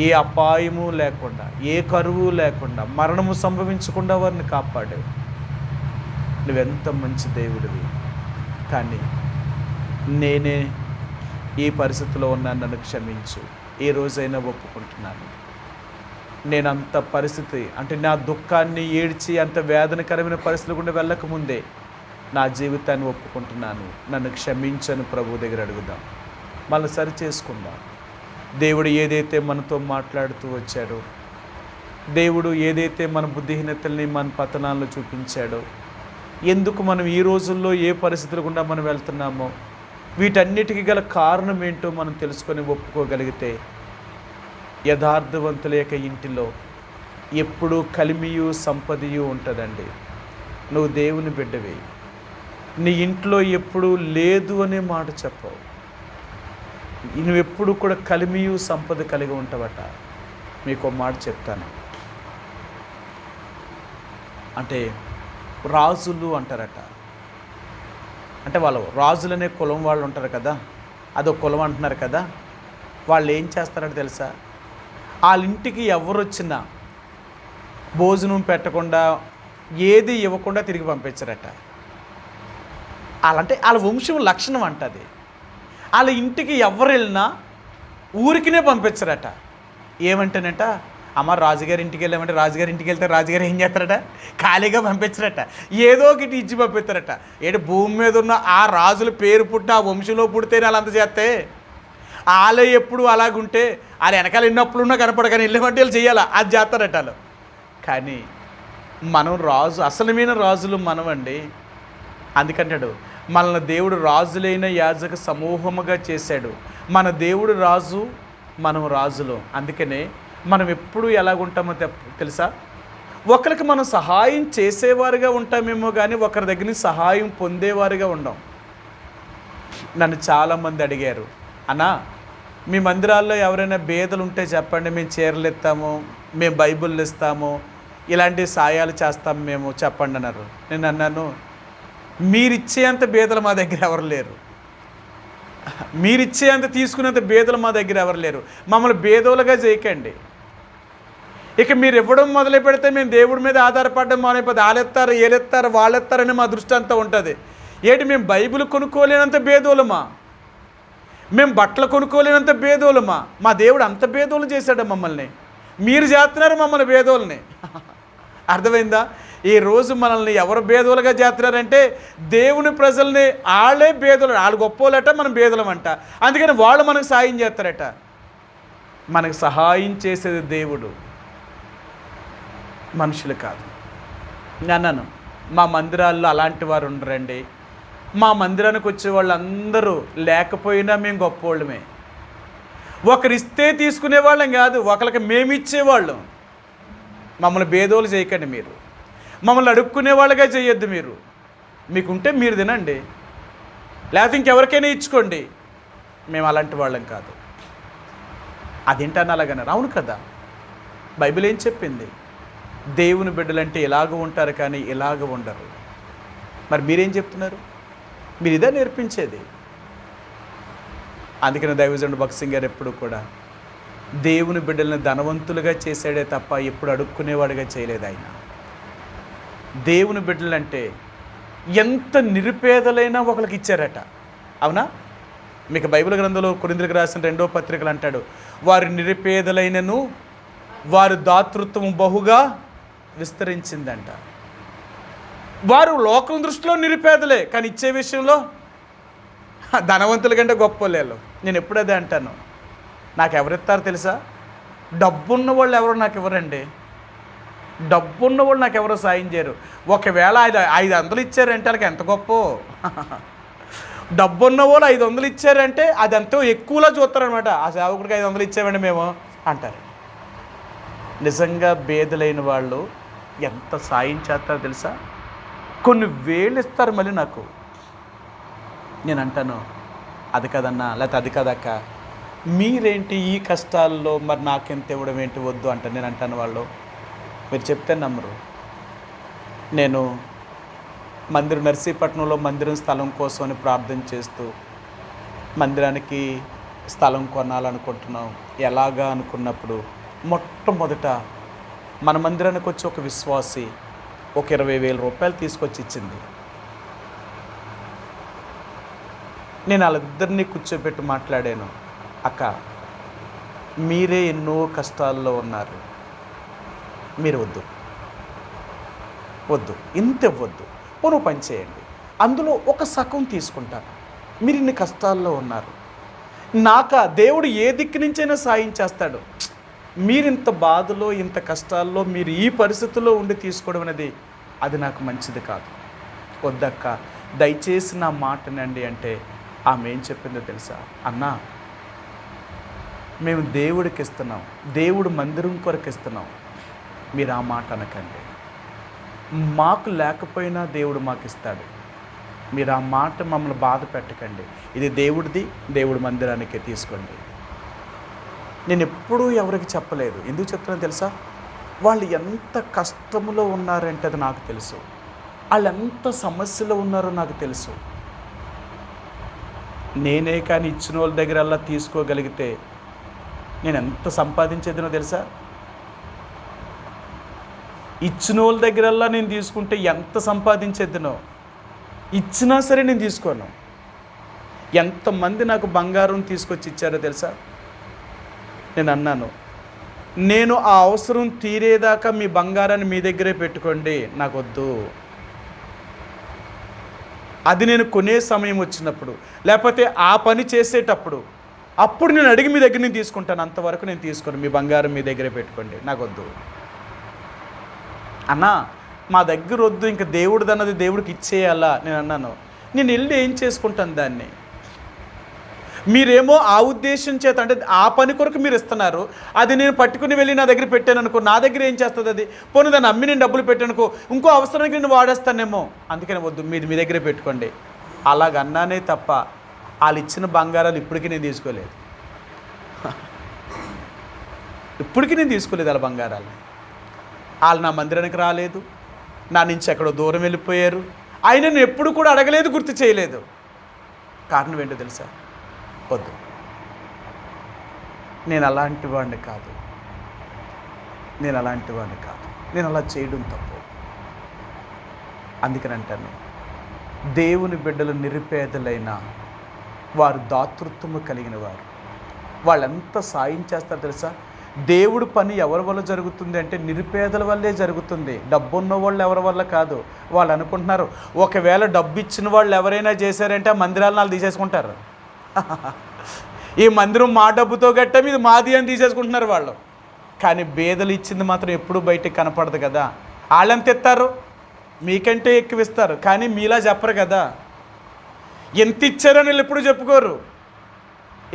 ఏ అపాయము లేకుండా, ఏ కరువు లేకుండా, మరణము సంభవించకుండా వారిని కాపాడావు. నువ్వెంత మంచి దేవుడివి. కానీ నేనే ఈ పరిస్థితిలో ఉన్నాను, నన్ను క్షమించు. ఏ రోజైనా ఒప్పుకుంటున్నాను. నేను అంత పరిస్థితి అంటే నా దుఃఖాన్ని ఏడ్చి అంత వేదనకరమైన పరిస్థితులు గుండా వెళ్ళకముందే నా జీవితాన్ని ఒప్పుకుంటున్నాను. నన్ను క్షమించను ప్రభు దగ్గర అడుగుదాం. మళ్ళీ సరి చేసుకుందాం. దేవుడు ఏదైతే మనతో మాట్లాడుతూ వచ్చాడో, దేవుడు ఏదైతే మన బుద్ధిహీనతల్ని, మన పతనాలను చూపించాడో, ఎందుకు మనం ఈ రోజుల్లో ఏ పరిస్థితులు గుండా మనం వెళ్తున్నామో, వీటన్నిటికీ గల కారణం ఏంటో మనం తెలుసుకొని ఒప్పుకోగలిగితే యథార్థవంతుల యొక్క ఇంటిలో ఎప్పుడూ కలిమియు సంపదయు ఉంటుందండి. నువ్వు దేవుని బిడ్డవి. నీ ఇంట్లో ఎప్పుడూ లేదు అనే మాట చెప్పవు. నువ్వు ఎప్పుడు కూడా కలిమియు సంపద కలిగి ఉంటావట. మీకు ఒక మాట చెప్తాను. అంటే రాజులు అంటారట. అంటే వాళ్ళు రాజులనే కులం వాళ్ళు ఉంటారు కదా, అదొక కులం అంటున్నారు కదా. వాళ్ళు ఏం చేస్తారంటే తెలుసా? వాళ్ళ ఇంటికి ఎవరు వచ్చినా భోజనం పెట్టకుండా, ఏది ఇవ్వకుండా తిరిగి పంపించారట. వాళ్ళంటే వాళ్ళ వంశం లక్షణం అంటది. వాళ్ళ ఇంటికి ఎవరు వెళ్ళినా ఊరికినే పంపించరట. ఏమంటేనట, అమ్మ రాజుగారి ఇంటికి వెళ్ళామంటే, రాజుగారి ఇంటికి వెళ్తే రాజుగారు ఏం చేస్తారట? ఖాళీగా పంపించరట. ఏదో ఒకటి ఇచ్చి పంపిస్తారట. భూమి మీద ఉన్న ఆ రాజుల పేరు పుట్టి, ఆ వంశంలో పుడితేనే వాళ్ళంత చేస్తే, వాళ్ళే ఎప్పుడు అలాగుంటే వాళ్ళు వెనకాల ఎన్నప్పుడున్నా కనపడ, కానీ వెళ్ళమంటే వాళ్ళు చేయాలా, అది చేస్తారట వాళ్ళు. కానీ మనం రాజు, అసలమైన రాజులు మనమండి. అందుకంటాడు, మనల్ని దేవుడు రాజులైన యాజక సమూహముగా చేశాడు. మన దేవుడు రాజు, మనం రాజులు. అందుకనే మనం ఎప్పుడు ఎలాగుంటామో తెలుసా? ఒకరికి మనం సహాయం చేసేవారుగా ఉంటామేమో కానీ ఒకరి దగ్గర నుంచి సహాయం పొందేవారుగా ఉండం. నన్ను చాలామంది అడిగారు, అన్నా మీ మందిరాల్లో ఎవరైనా బేదలు ఉంటే చెప్పండి, మేము చీరలు ఇస్తాము, మేము బైబిళ్ళు ఇస్తాము, ఇలాంటి సాయాలు చేస్తాము మేము, చెప్పండి అన్నారు. నేను అన్నాను, మీరిచ్చేంత బేదలు మా దగ్గర ఎవరు లేరు, మీరిచ్చేంత తీసుకునేంత బేదలు మా దగ్గర ఎవరు లేరు. మమ్మల్ని బేదోలుగా చేయకండి. ఇక మీరు ఇవ్వడం మొదలు పెడితే మేము దేవుడి మీద ఆధారపడడం మానేపోతే వాళ్ళెత్తారు ఏలెత్తారు వాళ్ళెత్తారని మా దృష్టి అంతా ఉంటుంది. ఏంటి మేము బైబిల్ కొనుక్కోలేనంత బేదోలమా, మేము బట్టలు కొనుక్కోలేనంత బేదోలమా? మా దేవుడు అంత బేదోలు చేశాడు మమ్మల్ని. మీరు చేస్తున్నారు మమ్మల్ని బేదోల్ని. అర్థమైందా? ఈ రోజు మనల్ని ఎవరు బేదోలుగా చేస్తున్నారంటే దేవుని ప్రజల్ని. వాళ్ళే బేదోలు, వాళ్ళు గొప్పోలట, మనం బేదలమంట. అందుకని వాళ్ళు మనకు సాయం చేస్తారట. మనకు సహాయం చేసేది దేవుడు, మనుషులు కాదు. అన్నాను, మా మందిరాల్లో అలాంటి వారు ఉండరండి. మా మందిరానికి వచ్చే వాళ్ళందరూ లేకపోయినా మేము గొప్పవాళ్ళమే. ఒకరు ఇస్తే తీసుకునేవాళ్ళం కాదు, ఒకరికి మేము ఇచ్చేవాళ్ళం. మమ్మల్ని బేదోలు చేయకండి, మీరు మమ్మల్ని అడుక్కునే వాళ్ళగా చేయొద్దు. మీరు మీకుంటే మీరు తినండి, లేకపోతే ఇంకెవరికైనా ఇచ్చుకోండి. మేము అలాంటి వాళ్ళం కాదు. అదేంటని అలాగన్నారు. అవును కదా, బైబిల్ ఏం చెప్పింది? దేవుని బిడ్డలంటే ఇలాగ ఉంటారు కానీ ఇలాగ ఉండరు. మరి మీరేం చెప్తున్నారు? మీరు ఇదే నేర్పించేది. అందుకని దైవజనుడు భక్త్ సింగ్ గారు ఎప్పుడు కూడా దేవుని బిడ్డలను ధనవంతులుగా చేశాడే తప్ప ఎప్పుడు అడుక్కునేవాడుగా చేయలేదు ఆయన. దేవుని బిడ్డలంటే ఎంత నిరుపేదలైనా ఒకరికి ఇచ్చారట. అవునా? మీకు బైబిల్ గ్రంథంలో కొరింథీయులకు రాసిన 2వ పత్రికలు అంటాడు, వారి నిరుపేదలైనను వారి దాతృత్వం బహుగా విస్తరించిందంట. వారు లోకం దృష్టిలో నిరుపేదలే, కానీ ఇచ్చే విషయంలో ధనవంతుల కంటే గొప్పలేళ్ళు. నేను ఎప్పుడదే అంటాను, నాకు ఎవరిస్తారో తెలుసా? డబ్బున్న వాళ్ళు ఎవరో నాకు ఇవ్వరండి. డబ్బున్న వాళ్ళు నాకు ఎవరో సాయం చేయరు. ఒకవేళ 500 ఇచ్చారంటే వాళ్ళకి ఎంత గొప్ప. డబ్బున్న వాళ్ళు 500 ఇచ్చారంటే అది ఎంతో ఎక్కువలా చూస్తారనమాట. ఆ సేవకుడికి 500 ఇచ్చామండి మేము అంటారు. నిజంగా బేదలైన వాళ్ళు ఎంత సాయం చేస్తారో తెలుసా? కొన్ని వేలు ఇస్తారు మళ్ళీ నాకు. నేను అంటాను, అది కదన్నా, లేకపోతే అది కదక్క, మీరేంటి ఈ కష్టాల్లో మరి నాకెంత ఇవ్వడం ఏంటి, వద్దు అంటాను. నేను అంటాను, వాళ్ళు మీరు చెప్తే నమ్మరు. నేను నర్సీపట్నంలో మందిరం స్థలం కోసం అని ప్రార్థన చేస్తూ మందిరానికి స్థలం కొనాలనుకుంటున్నాం. ఎలాగా అనుకున్నప్పుడు మొట్టమొదట మన మందిరానికి వచ్చి ఒక విశ్వాసి ఒక 20,000 రూపాయలు తీసుకొచ్చి ఇచ్చింది. నేను వాళ్ళిద్దరినీ కూర్చోబెట్టి మాట్లాడాను, అక్క మీరే ఎన్నో కష్టాల్లో ఉన్నారు, మీరు వద్దు ఇంత ఇవ్వద్దు, పోను పని చేయండి, అందులో ఒక సగం తీసుకుంటాను, మీరు ఇన్ని కష్టాల్లో ఉన్నారు, దేవుడు ఏ దిక్కు నుంచైనా సాయం చేస్తాడు, మీరు ఇంత బాధలో ఇంత కష్టాల్లో మీరు ఈ పరిస్థితుల్లో ఉండి తీసుకోవడం అనేది అది నాకు మంచిది కాదు, వద్దక్క దయచేసి నా మాటనండి అంటే ఆమె ఏం చెప్పిందో తెలుసా? అన్నా మేము దేవుడికి ఇస్తున్నాం, దేవుడు మందిరం కొరకు ఇస్తున్నాం, మీరు ఆ మాట అనకండి, మాకు లేకపోయినా దేవుడు మాకు ఇస్తాడు, మీరు ఆ మాట మమ్మల్ని బాధ పెట్టకండి, ఇది దేవుడిది, దేవుడు మందిరానికి తీసుకోండి. నేను ఎప్పుడూ ఎవరికి చెప్పలేదు. ఎందుకు చెప్తున్నాను తెలుసా? వాళ్ళు ఎంత కష్టంలో ఉన్నారంటే అది నాకు తెలుసు, వాళ్ళు ఎంత సమస్యలో ఉన్నారో నాకు తెలుసు. నేనే కానీ ఇచ్చిన వాళ్ళ దగ్గర అలా తీసుకోగలిగితే నేను ఎంత సంపాదించేదినో తెలుసా? ఇచ్చిన వాళ్ళ దగ్గరల్లా నేను తీసుకుంటే ఎంత సంపాదించేద్దునో, ఇచ్చినా సరే నేను తీసుకోను. ఎంతమంది నాకు బంగారం తీసుకొచ్చి ఇచ్చారో తెలుసా? నేను అన్నాను, నేను ఆ అవసరం తీరేదాకా మీ బంగారాన్ని మీ దగ్గరే పెట్టుకోండి, నాకు వద్దు. అది నేను కొనే సమయం వచ్చినప్పుడు, లేకపోతే ఆ పని చేసేటప్పుడు, అప్పుడు నేను అడిగి మీ దగ్గర నేను తీసుకుంటాను, అంతవరకు నేను తీసుకోను, మీ బంగారం మీ దగ్గరే పెట్టుకోండి, నాకు వద్దు. అన్నా మా దగ్గర వద్దు, ఇంకా దేవుడిది అన్నది దేవుడికి ఇచ్చేయాలా? నేను అన్నాను, నేను వెళ్ళి ఏం చేసుకుంటాను దాన్ని? మీరేమో ఆ ఉద్దేశం చేత, అంటే ఆ పని కొరకు మీరు ఇస్తున్నారు, అది నేను పట్టుకుని వెళ్ళి నా దగ్గర పెట్టాను అనుకో, నా దగ్గర ఏం చేస్తుంది అది? పోనీ దాన్ని అమ్మి నేను డబ్బులు పెట్టానుకో, ఇంకో అవసరానికి నేను వాడేస్తానేమో, అందుకని వద్దు, మీరు మీ దగ్గరే పెట్టుకోండి. అలాగన్నానే తప్ప వాళ్ళు ఇచ్చిన బంగారాలు ఇప్పటికీ నేను తీసుకోలేదు. ఇప్పటికీ నేను తీసుకోలేదు వాళ్ళ బంగారాలు. వాళ్ళు నా మందిరానికి రాలేదు, నా నుంచి ఎక్కడో దూరం వెళ్ళిపోయారు. ఆయన నేను ఎప్పుడు కూడా అడగలేదు, గుర్తు చేయలేదు. కారణం ఏంటో తెలుసా? వద్దు, నేను అలాంటి వాడిని కాదు, నేను అలా చేయడం తప్పు. అందుకని అంటాను, దేవుని బిడ్డలు నిరుపేదలైన వారు దాతృత్వము కలిగిన వారు. వాళ్ళు ఎంత సాయం చేస్తారో తెలుసా? దేవుడు పని ఎవరి వల్ల జరుగుతుంది అంటే నిరుపేదల వల్లే జరుగుతుంది. డబ్బు ఉన్న వాళ్ళు ఎవరి వల్ల కాదు. వాళ్ళు అనుకుంటున్నారు ఒకవేళ డబ్బు ఇచ్చిన వాళ్ళు ఎవరైనా చేశారంటే ఆ మందిరాలను వాళ్ళు తీసేసుకుంటారు. ఈ మందిరం మా డబ్బుతో గట్టం, ఇది మాది అని తీసేసుకుంటున్నారు వాళ్ళు. కానీ బేదలు ఇచ్చింది మాత్రం ఎప్పుడూ బయటకు కనపడదు కదా. వాళ్ళెంత ఇస్తారు? మీకంటే ఎక్కువ ఇస్తారు, కానీ మీలా చెప్పరు కదా. ఎంత ఇచ్చారని వీళ్ళు ఎప్పుడు చెప్పుకోరు.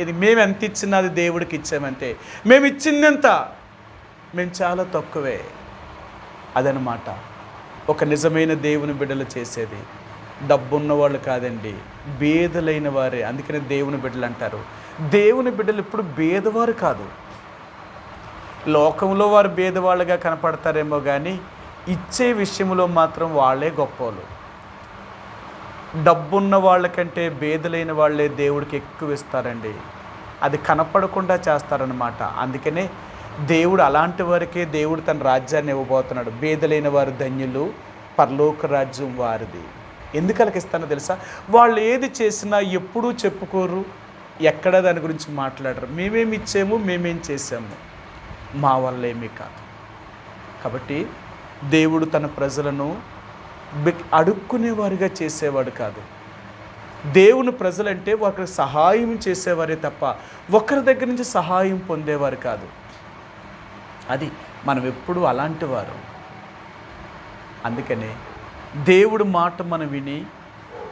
ఇది మేము ఎంత ఇచ్చినా అది దేవుడికి ఇచ్చామంటే, మేము ఇచ్చింది ఎంత, మేము చాలా తక్కువే. అదనమాట ఒక నిజమైన దేవుని బిడ్డలు చేసేది. డబ్బున్న వాళ్ళు కాదండి, బేదలైన వారే. అందుకనే దేవుని బిడ్డలు అంటారు. దేవుని బిడ్డలు ఇప్పుడు బేదవారు కాదు. లోకంలో వారు బేదవాళ్ళుగా కనపడతారేమో కానీ ఇచ్చే విషయంలో మాత్రం వాళ్ళే గొప్పవాళ్ళు. డబ్బున్న వాళ్ళకంటే బేదలైన వాళ్ళే దేవుడికి ఎక్కువ ఇస్తారండి. అది కనపడకుండా చేస్తారనమాట. అందుకనే దేవుడు అలాంటి వారికే దేవుడు తన రాజ్యాన్ని ఇవ్వబోతున్నాడు. బేదలైన వారు ధన్యులు, పరలోక రాజ్యం వారిది. ఎందుకు అలాగ ఇస్తానో తెలుసా? వాళ్ళు ఏది చేసినా ఎప్పుడూ చెప్పుకోరు, ఎక్కడ దాని గురించి మాట్లాడరు. మేమేమి ఇచ్చాము, మేమేం చేసాము, మా వల్ల ఏమీ కాదు. కాబట్టి దేవుడు తన ప్రజలను అడుక్కునేవారుగా చేసేవాడు కాదు. దేవుని ప్రజలంటే ఒకరికి సహాయం చేసేవారే తప్ప ఒకరి దగ్గర నుంచి సహాయం పొందేవారు కాదు. అది మనం ఎప్పుడూ అలాంటి వారు. అందుకనే దేవుడు మాట మనం విని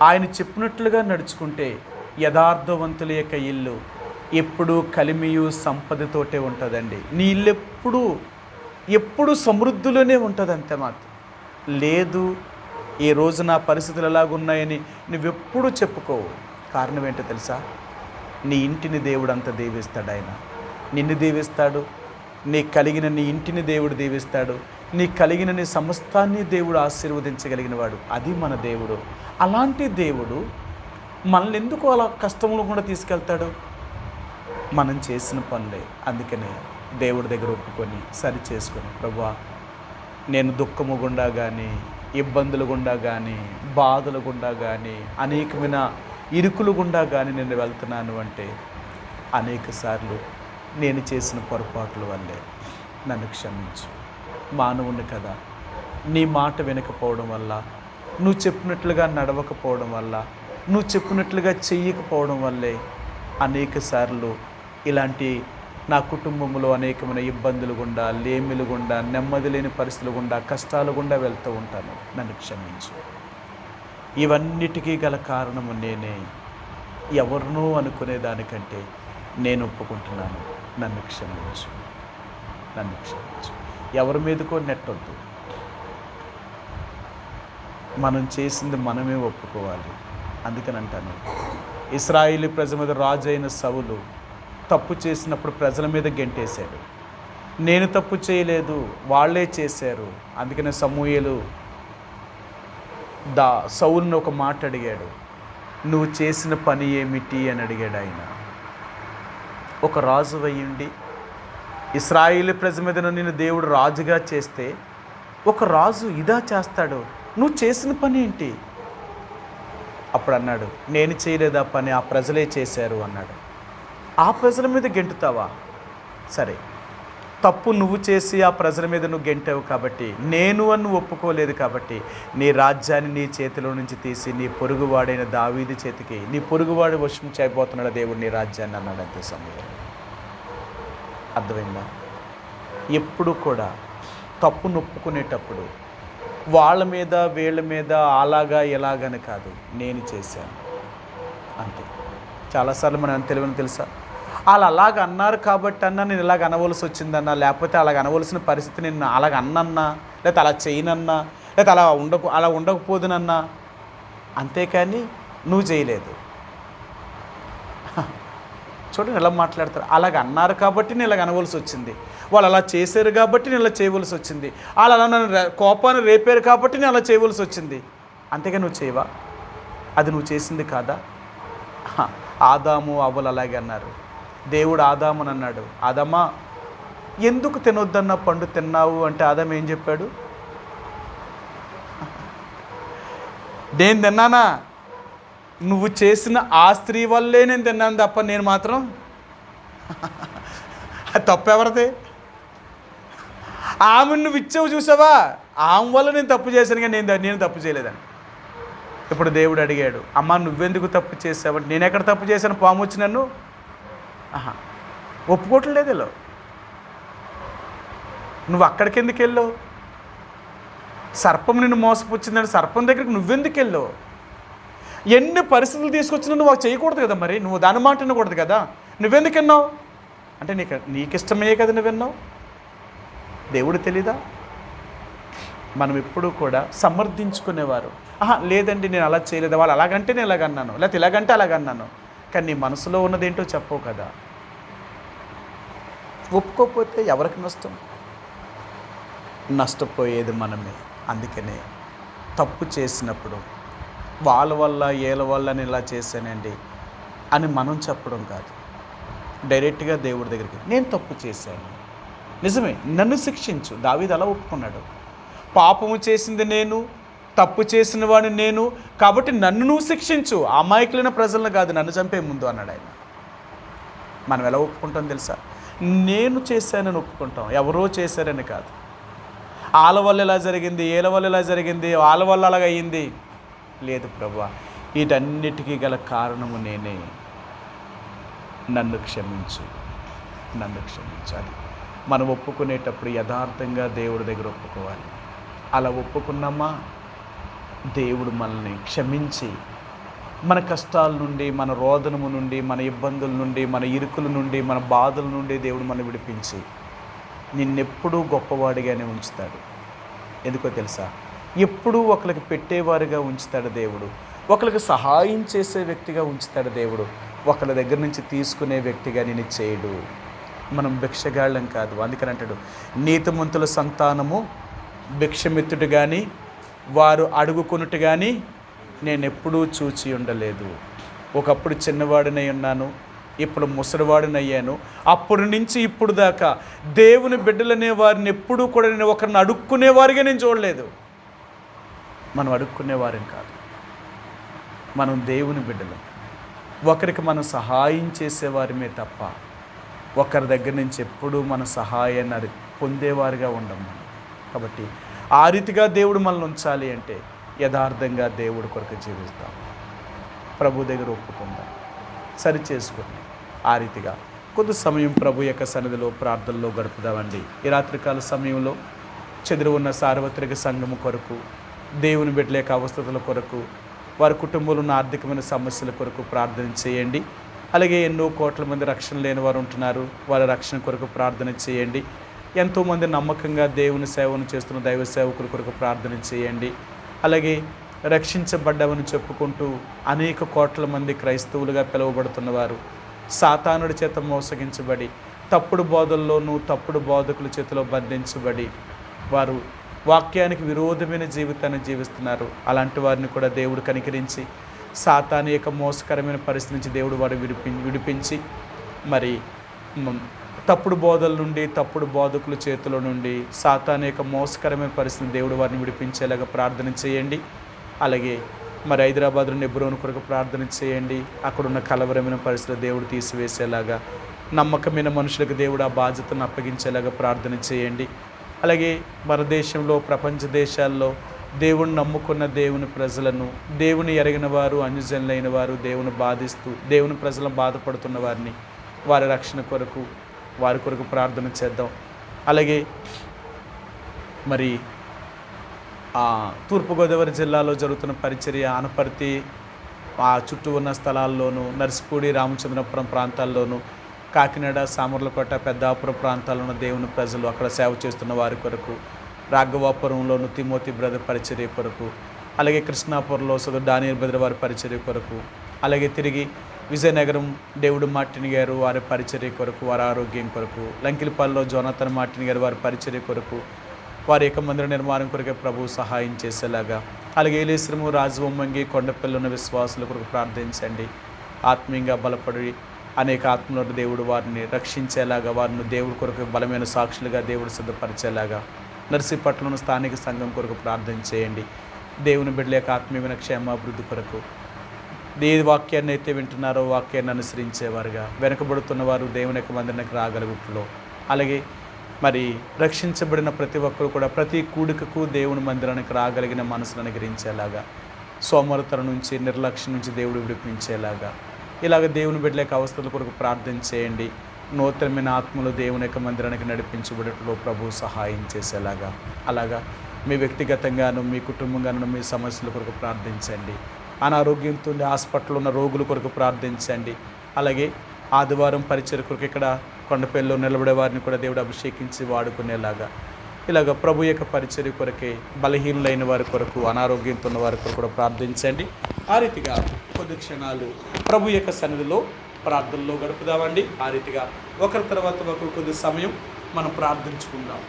ఆయన చెప్పినట్లుగా నడుచుకుంటే యథార్థవంతుల యొక్క ఇల్లు ఎప్పుడూ కలిమియు సంపదతోటే ఉంటుందండి. నీ ఇల్లు ఎప్పుడు సమృద్ధిలోనే ఉంటుంది. అంతే మాత్రం లేదు ఈ రోజు నా పరిస్థితులు ఎలాగున్నాయని నువ్వెప్పుడు చెప్పుకోవు. కారణం ఏంటో తెలుసా? నీ ఇంటిని దేవుడు అంత దీవిస్తాడు. ఆయన నిన్ను దీవిస్తాడు, నీ కలిగిన నీ ఇంటిని దేవుడు దీవిస్తాడు, నీ కలిగిన నీ సమస్తాన్ని దేవుడు ఆశీర్వదించగలిగిన వాడు. అది మన దేవుడు. అలాంటి దేవుడు మనల్ని ఎందుకు అలా కష్టంలో కూడా తీసుకెళ్తాడు? మనం చేసిన పనులే. అందుకనే దేవుడి దగ్గర ఒప్పుకొని సరి చేసుకొని, ప్రభువా నేను దుఃఖము గుండా కానీ, ఇబ్బందులు గుండా కానీ, బాధలు గుండా కానీ, అనేకమైన ఇరుకులు గుండా కానీ నేను వెళ్తున్నాను అంటే అనేక సార్లు నేను చేసిన పొరపాట్ల వల్లే, నన్ను క్షమించు. మానవుని కదా, నీ మాట వినకపోవడం వల్ల, నువ్వు చెప్పినట్లుగా నడవకపోవడం వల్ల, నువ్వు చెప్పినట్లుగా చెయ్యకపోవడం వల్లే అనేక సార్లు ఇలాంటి నా కుటుంబంలో అనేకమైన ఇబ్బందులు గుండా, లేమిలు గుండా, నెమ్మది లేని పరిస్థితులు గుండా, కష్టాలు గుండా వెళ్తూ ఉంటాను. నన్ను క్షమించు. ఇవన్నిటికీ గల కారణము నేనే. ఎవరినో అనుకునేదానికంటే నేను ఒప్పుకుంటున్నాను. నన్ను క్షమించు. ఎవరి మీదకో నెట్టొద్దు. మనం చేసింది మనమే ఒప్పుకోవాలి. అందుకని అంటాను, ఇశ్రాయేలు ప్రజల మీద రాజు అయిన సౌలు తప్పు చేసినప్పుడు ప్రజల మీద గెంటేశాడు. నేను తప్పు చేయలేదు, వాళ్ళే చేశారు. అందుకనే సమూయేలు సౌలుని ఒక మాట అడిగాడు, నువ్వు చేసిన పని ఏమిటి అని అడిగాడు. ఆయన ఒక రాజు అయ్యుండి ఇశ్రాయేలు ప్రజల మీద నిన్ను దేవుడు రాజుగా చేస్తే ఒక రాజు ఇదా చేస్తాడు? నువ్వు చేసిన పని ఏంటి? అప్పుడు అన్నాడు, నేను చేయలేదు ఆ పని, ఆ ప్రజలే చేశారు అన్నాడు. ఆ ప్రజల మీద గెంటుతావా? సరే, తప్పు నువ్వు చేసి ఆ ప్రజల మీద నువ్వు గెంటావు కాబట్టి, నేను అని నువ్వు ఒప్పుకోలేదు కాబట్టి, నీ రాజ్యాన్ని నీ చేతిలో నుంచి తీసి నీ పొరుగువాడైన దావీదు చేతికి, నీ పొరుగువాడు వశం చేయబోతున్నాడు దేవుడు నీ రాజ్యాన్ని అన్నాడు. అంతే సమయం. అర్థమైందా? ఎప్పుడు కూడా తప్పు నొప్పుకునేటప్పుడు వాళ్ళ మీద వీళ్ళ మీద అలాగా ఎలాగని కాదు, నేను చేశాను అంతే. చాలాసార్లు మనం ఎంత తెలియని తెలుసా? వాళ్ళు అలాగ అన్నారు కాబట్టి అన్నా నేను ఇలాగ అనవలసి వచ్చిందన్నా, లేకపోతే అలాగ అనవలసిన పరిస్థితి నేను అలాగ అన్నన్నా, లేకపోతే అలా చేయనన్నా, లేకపోతే అలా ఉండకపోదునన్నా. అంతేకాని నువ్వు చేయలేదు. చూడండి ఎలా మాట్లాడతారు. అలాగ అన్నారు కాబట్టి నేను ఇలాగ అనవలసి వచ్చింది, వాళ్ళు అలా చేశారు కాబట్టి నేను ఇలా చేయవలసి వచ్చింది, వాళ్ళు అలా నన్ను కోపాన్ని రేపారు కాబట్టి నేను అలా చేయవలసి వచ్చింది. అంతేగా నువ్వు చేయవా? అది నువ్వు చేసింది కాదా? ఆదాము అవ్వలు అలాగే అన్నారు. దేవుడు ఆదాముని అన్నాడు, ఆదామా ఎందుకు తినొద్దన్న పండు తిన్నావు అంటే ఆదాము ఏం చెప్పాడు? నేను తిన్నానా? నువ్వు చేసిన ఆ స్త్రీ వల్లే నేను తిన్నాను తప్ప నేను మాత్రం తప్పు ఎవరిది? ఆమెను నువ్వు ఇచ్చావు చూసావా, ఆమె వల్ల నేను తప్పు చేశాను కానీ నేను తప్పు చేయలేదని. ఇప్పుడు దేవుడు అడిగాడు, అమ్మ నువ్వెందుకు తప్పు చేసావంటే నేను ఎక్కడ తప్పు చేశాను, పాము వచ్చి నన్ను ఒప్పుకోవట్లేదు. ఇలా నువ్వు అక్కడికి ఎందుకు వెళ్ళావు? సర్పం నిన్ను మోసపుచ్చిందని సర్పం దగ్గరికి నువ్వెందుకు వెళ్ళావు? ఎన్ని పరిస్థితులు తీసుకొచ్చినా నువ్వు చేయకూడదు కదా, మరి నువ్వు దాని మాట వినకూడదు కదా, నువ్వెందుకు విన్నావు అంటే నీకు ఇష్టమే కదా నువ్వు విన్నావు. దేవుడు తెలీదా? మనం ఎప్పుడూ కూడా సమర్థించుకునేవారు, లేదండి నేను అలా చేయలేదు, వాళ్ళు అలాగంటే నేను ఇలాగన్నాను, లేకపోతే ఇలాగంటే అలాగన్నాను, కానీ నీ మనసులో ఉన్నదేంటో చెప్పవు కదా. ఒప్పుకోకపోతే ఎవరికి నష్టం? నష్టపోయేది మనమే. అందుకనే తప్పు చేసినప్పుడు వాళ్ళ వల్ల వీళ్ళ వల్ల నేను ఇలా చేశానండి అని మనం చెప్పడం కాదు, డైరెక్ట్గా దేవుడి దగ్గరికి నేను తప్పు చేశాను, నిజమే నన్ను శిక్షించు. దావీదు అలా ఒప్పుకున్నాడు, పాపము చేసింది నేను, తప్పు చేసిన వాడిని నేను, కాబట్టి నన్ను నువ్వు శిక్షించు, అమాయకులైన ప్రజలను కాదు నన్ను చంపే ముందు అన్నాడు ఆయన. మనం ఎలా ఒప్పుకుంటాం తెలుసా? నేను చేశానని ఒప్పుకుంటాం, ఎవరో చేశారని కాదు. వాళ్ళ వల్ల ఇలా జరిగింది, వీళ్ళ వల్ల ఇలా జరిగింది, వాళ్ళ వల్ల అలాగ అయ్యింది, లేదు ప్రభువా వీటన్నిటికీ గల కారణము నేనే, నన్ను క్షమించు, నన్ను క్షమించాలి. మనం ఒప్పుకునేటప్పుడు యథార్థంగా దేవుడి దగ్గర ఒప్పుకోవాలి. అలా ఒప్పుకున్నామా దేవుడు మనల్ని క్షమించి మన కష్టాల నుండి, మన రోదనము నుండి, మన ఇబ్బందుల నుండి, మన ఇరుకుల నుండి, మన బాధల నుండి దేవుడు మనల్ని విడిపించి నిన్నెప్పుడూ గొప్పవాడిగానే ఉంచుతాడు. ఎందుకో తెలుసా? ఎప్పుడూ ఒకరికి పెట్టేవారుగా ఉంచుతాడు దేవుడు, ఒకరికి సహాయం చేసే వ్యక్తిగా ఉంచుతాడు దేవుడు, ఒకరి దగ్గర నుంచి తీసుకునే వ్యక్తిగా నేను చేయడు. మనం భిక్షగాళ్ళం కాదు. అందుకని అంటాడు, నీతిమంతుల సంతానము భిక్షమిత్తుడు కానీ వారు అడుగుకొనుట కానీ నేను ఎప్పుడూ చూచి ఉండలేదు. ఒకప్పుడు చిన్నవాడినై ఉన్నాను, ఇప్పుడు ముసలివాడినయ్యాను, అప్పటి నుంచి ఇప్పుడు దాకా దేవుని బిడ్డలనే వారిని ఎప్పుడూ కూడా నేను ఒకరిని అడుక్కునేవారిగా నేను చూడలేదు. మనం అడుక్కునేవారం కాదు, మనం దేవుని బిడ్డలం. ఒకరికి మనం సహాయం చేసేవారిమే తప్ప ఒకరి దగ్గర నుంచి ఎప్పుడూ మన సహాయాన్ని పొందేవారిగా ఉండం మనం. కాబట్టి ఆ రీతిగా దేవుడు మనల్ని ఉంచాలి అంటే యథార్థంగా దేవుడి కొరకు జీవిస్తాం, ప్రభు దగ్గర ఒప్పుకుందాం, సరి చేసుకుందాం. ఆ రీతిగా కొద్ది సమయం ప్రభు యొక్క సన్నిధిలో ప్రార్థనలో గడుపుదామండి. ఈ రాత్రికాల సమయంలో చెదిరి ఉన్న సార్వత్రిక సంఘము కొరకు, దేవుని బిడ్డల యొక్క అవస్థల కొరకు, వారి కుటుంబంలో ఉన్న ఆర్థికమైన సమస్యల కొరకు ప్రార్థన చేయండి. అలాగే ఎన్నో కోట్ల మంది రక్షణ లేని వారు ఉంటున్నారు, వారి రక్షణ కొరకు ప్రార్థన చేయండి. ఎంతోమంది నమ్మకంగా దేవుని సేవను చేస్తున్న దైవ సేవకుల కొరకు ప్రార్థన చేయండి. అలాగే రక్షించబడ్డామని చెప్పుకుంటూ అనేక కోట్ల మంది క్రైస్తవులుగా పిలువబడుతున్నవారు సాతానుడి చేత మోసగించబడి తప్పుడు బోధల్లోనూ తప్పుడు బోధకుల చేతిలో బంధించబడి వారు వాక్యానికి విరోధమైన జీవితాన్ని జీవిస్తున్నారు. అలాంటి వారిని కూడా దేవుడు కనికరించి సాతాను యొక్క మోసకరమైన పరిస్థితి నుంచి దేవుడు వారు విడిపించి మరి తప్పుడు బోధల నుండి, తప్పుడు బోధకుల చేతిలో నుండి, సాతాను యొక్క మోసకరమైన పరిస్థితిని దేవుడు వారిని విడిపించేలాగా ప్రార్థన చేయండి. అలాగే మరి హైదరాబాద్లో నెబ్రోను కొరకు ప్రార్థన చేయండి. అక్కడున్న కలవరమైన పరిస్థితులు దేవుడు తీసివేసేలాగా, నమ్మకమైన మనుషులకు దేవుడు ఆ బాధ్యతను అప్పగించేలాగా ప్రార్థన చేయండి. అలాగే మన దేశంలో, ప్రపంచ దేశాల్లో దేవుని నమ్ముకున్న దేవుని ప్రజలను, దేవుని ఎరిగిన వారు, అన్యజనులైన వారు దేవుని బాధిస్తూ దేవుని ప్రజలను బాధపడుతున్న వారిని, వారి రక్షణ కొరకు, వారి కొరకు ప్రార్థన చేద్దాం. అలాగే మరి తూర్పుగోదావరి జిల్లాలో జరుగుతున్న పరిచర్య, ఆనపర్తి ఆ చుట్టూ ఉన్న స్థలాల్లోనూ, నర్సిపూడి, రామచంద్రపురం ప్రాంతాల్లోనూ, కాకినాడ, సామర్లకోట, పెద్దాపురం ప్రాంతాల్లో ఉన్న దేవుని ప్రజలు అక్కడ సేవ చేస్తున్న వారి కొరకు, రాఘవాపురంలోను తిమోతి బ్రదర్ పరిచర్య కొరకు, అలాగే కృష్ణాపురంలో సోదరు డానియల్ బ్రదర్ వారి పరిచర్య కొరకు, అలాగే తిరిగి విజయనగరం దేవుడు మార్టిన్ గారు వారి పరిచర్య కొరకు, వారి ఆరోగ్యం కొరకు, లంకిలిపల్లిలో జోనాథన్ మార్టిన్ గారు వారి పరిచర్య కొరకు, వారి యొక్క మందిర నిర్మాణం కొరకే ప్రభువు సహాయం చేసేలాగా, అలాగే ఏలేశ్వరము, రాజవొమ్మంగి, కొండపల్లి ఉన్న విశ్వాసుల కొరకు ప్రార్థించండి. ఆత్మీయంగా బలపడి అనేక ఆత్మలను దేవుడు వారిని రక్షించేలాగా, వారిని దేవుడి కొరకు బలమైన సాక్షులుగా దేవుడు సిద్ధపరిచేలాగా, నర్సీపట్నంలో స్థానిక సంఘం కొరకు ప్రార్థన చేయండి. దేవుని బిడ్డల యొక్క ఆత్మీయమైన క్షేమాభివృద్ధి కొరకు, ఏ వాక్యాన్ని అయితే వింటున్నారో వాక్యాన్ని అనుసరించేవారుగా, వెనకబడుతున్న వారు దేవుని యొక్క మందిరానికి రాగలుగుట్లో, అలాగే మరి రక్షించబడిన ప్రతి ఒక్కరు కూడా ప్రతి కూడికకు దేవుని మందిరానికి రాగలిగిన మనసును అనుగ్రహించేలాగా, సోమరతనం నుంచి, నిర్లక్ష్యం నుంచి దేవుడు విడిపించేలాగా, ఇలాగ దేవుని బిడ్డల యొక్క అవస్థల కొరకు ప్రార్థన చేయండి. నూతనమైన ఆత్మలు దేవుని యొక్క మందిరానికి నడిపించబడట్లో ప్రభు సహాయం చేసేలాగా, అలాగా మీ వ్యక్తిగతంగాను, మీ కుటుంబంగాను మీ సమస్యల కొరకు ప్రార్థించండి. అనారోగ్యంతో హాస్పిటల్లో ఉన్న రోగుల కొరకు ప్రార్థించండి. అలాగే ఆదివారం పరిచర్య కొరకు ఇక్కడ కొండపల్లిలో నిలబడే వారిని కూడా దేవుడు అభిషేకించి వాడుకునేలాగా, ఇలాగ ప్రభు యొక్క పరిచర్య కొరకే బలహీనులైన వారి కొరకు, అనారోగ్యంతో ఉన్న వారి కొరకు కూడా ప్రార్థించండి. ఆ రీతిగా కొద్ది క్షణాలు ప్రభు యొక్క సన్నిధిలో ప్రార్థనలో గడుపుదామండి. ఆ రీతిగా ఒకరి తర్వాత ఒకరు కొద్ది సమయం మనం ప్రార్థించుకుందాం.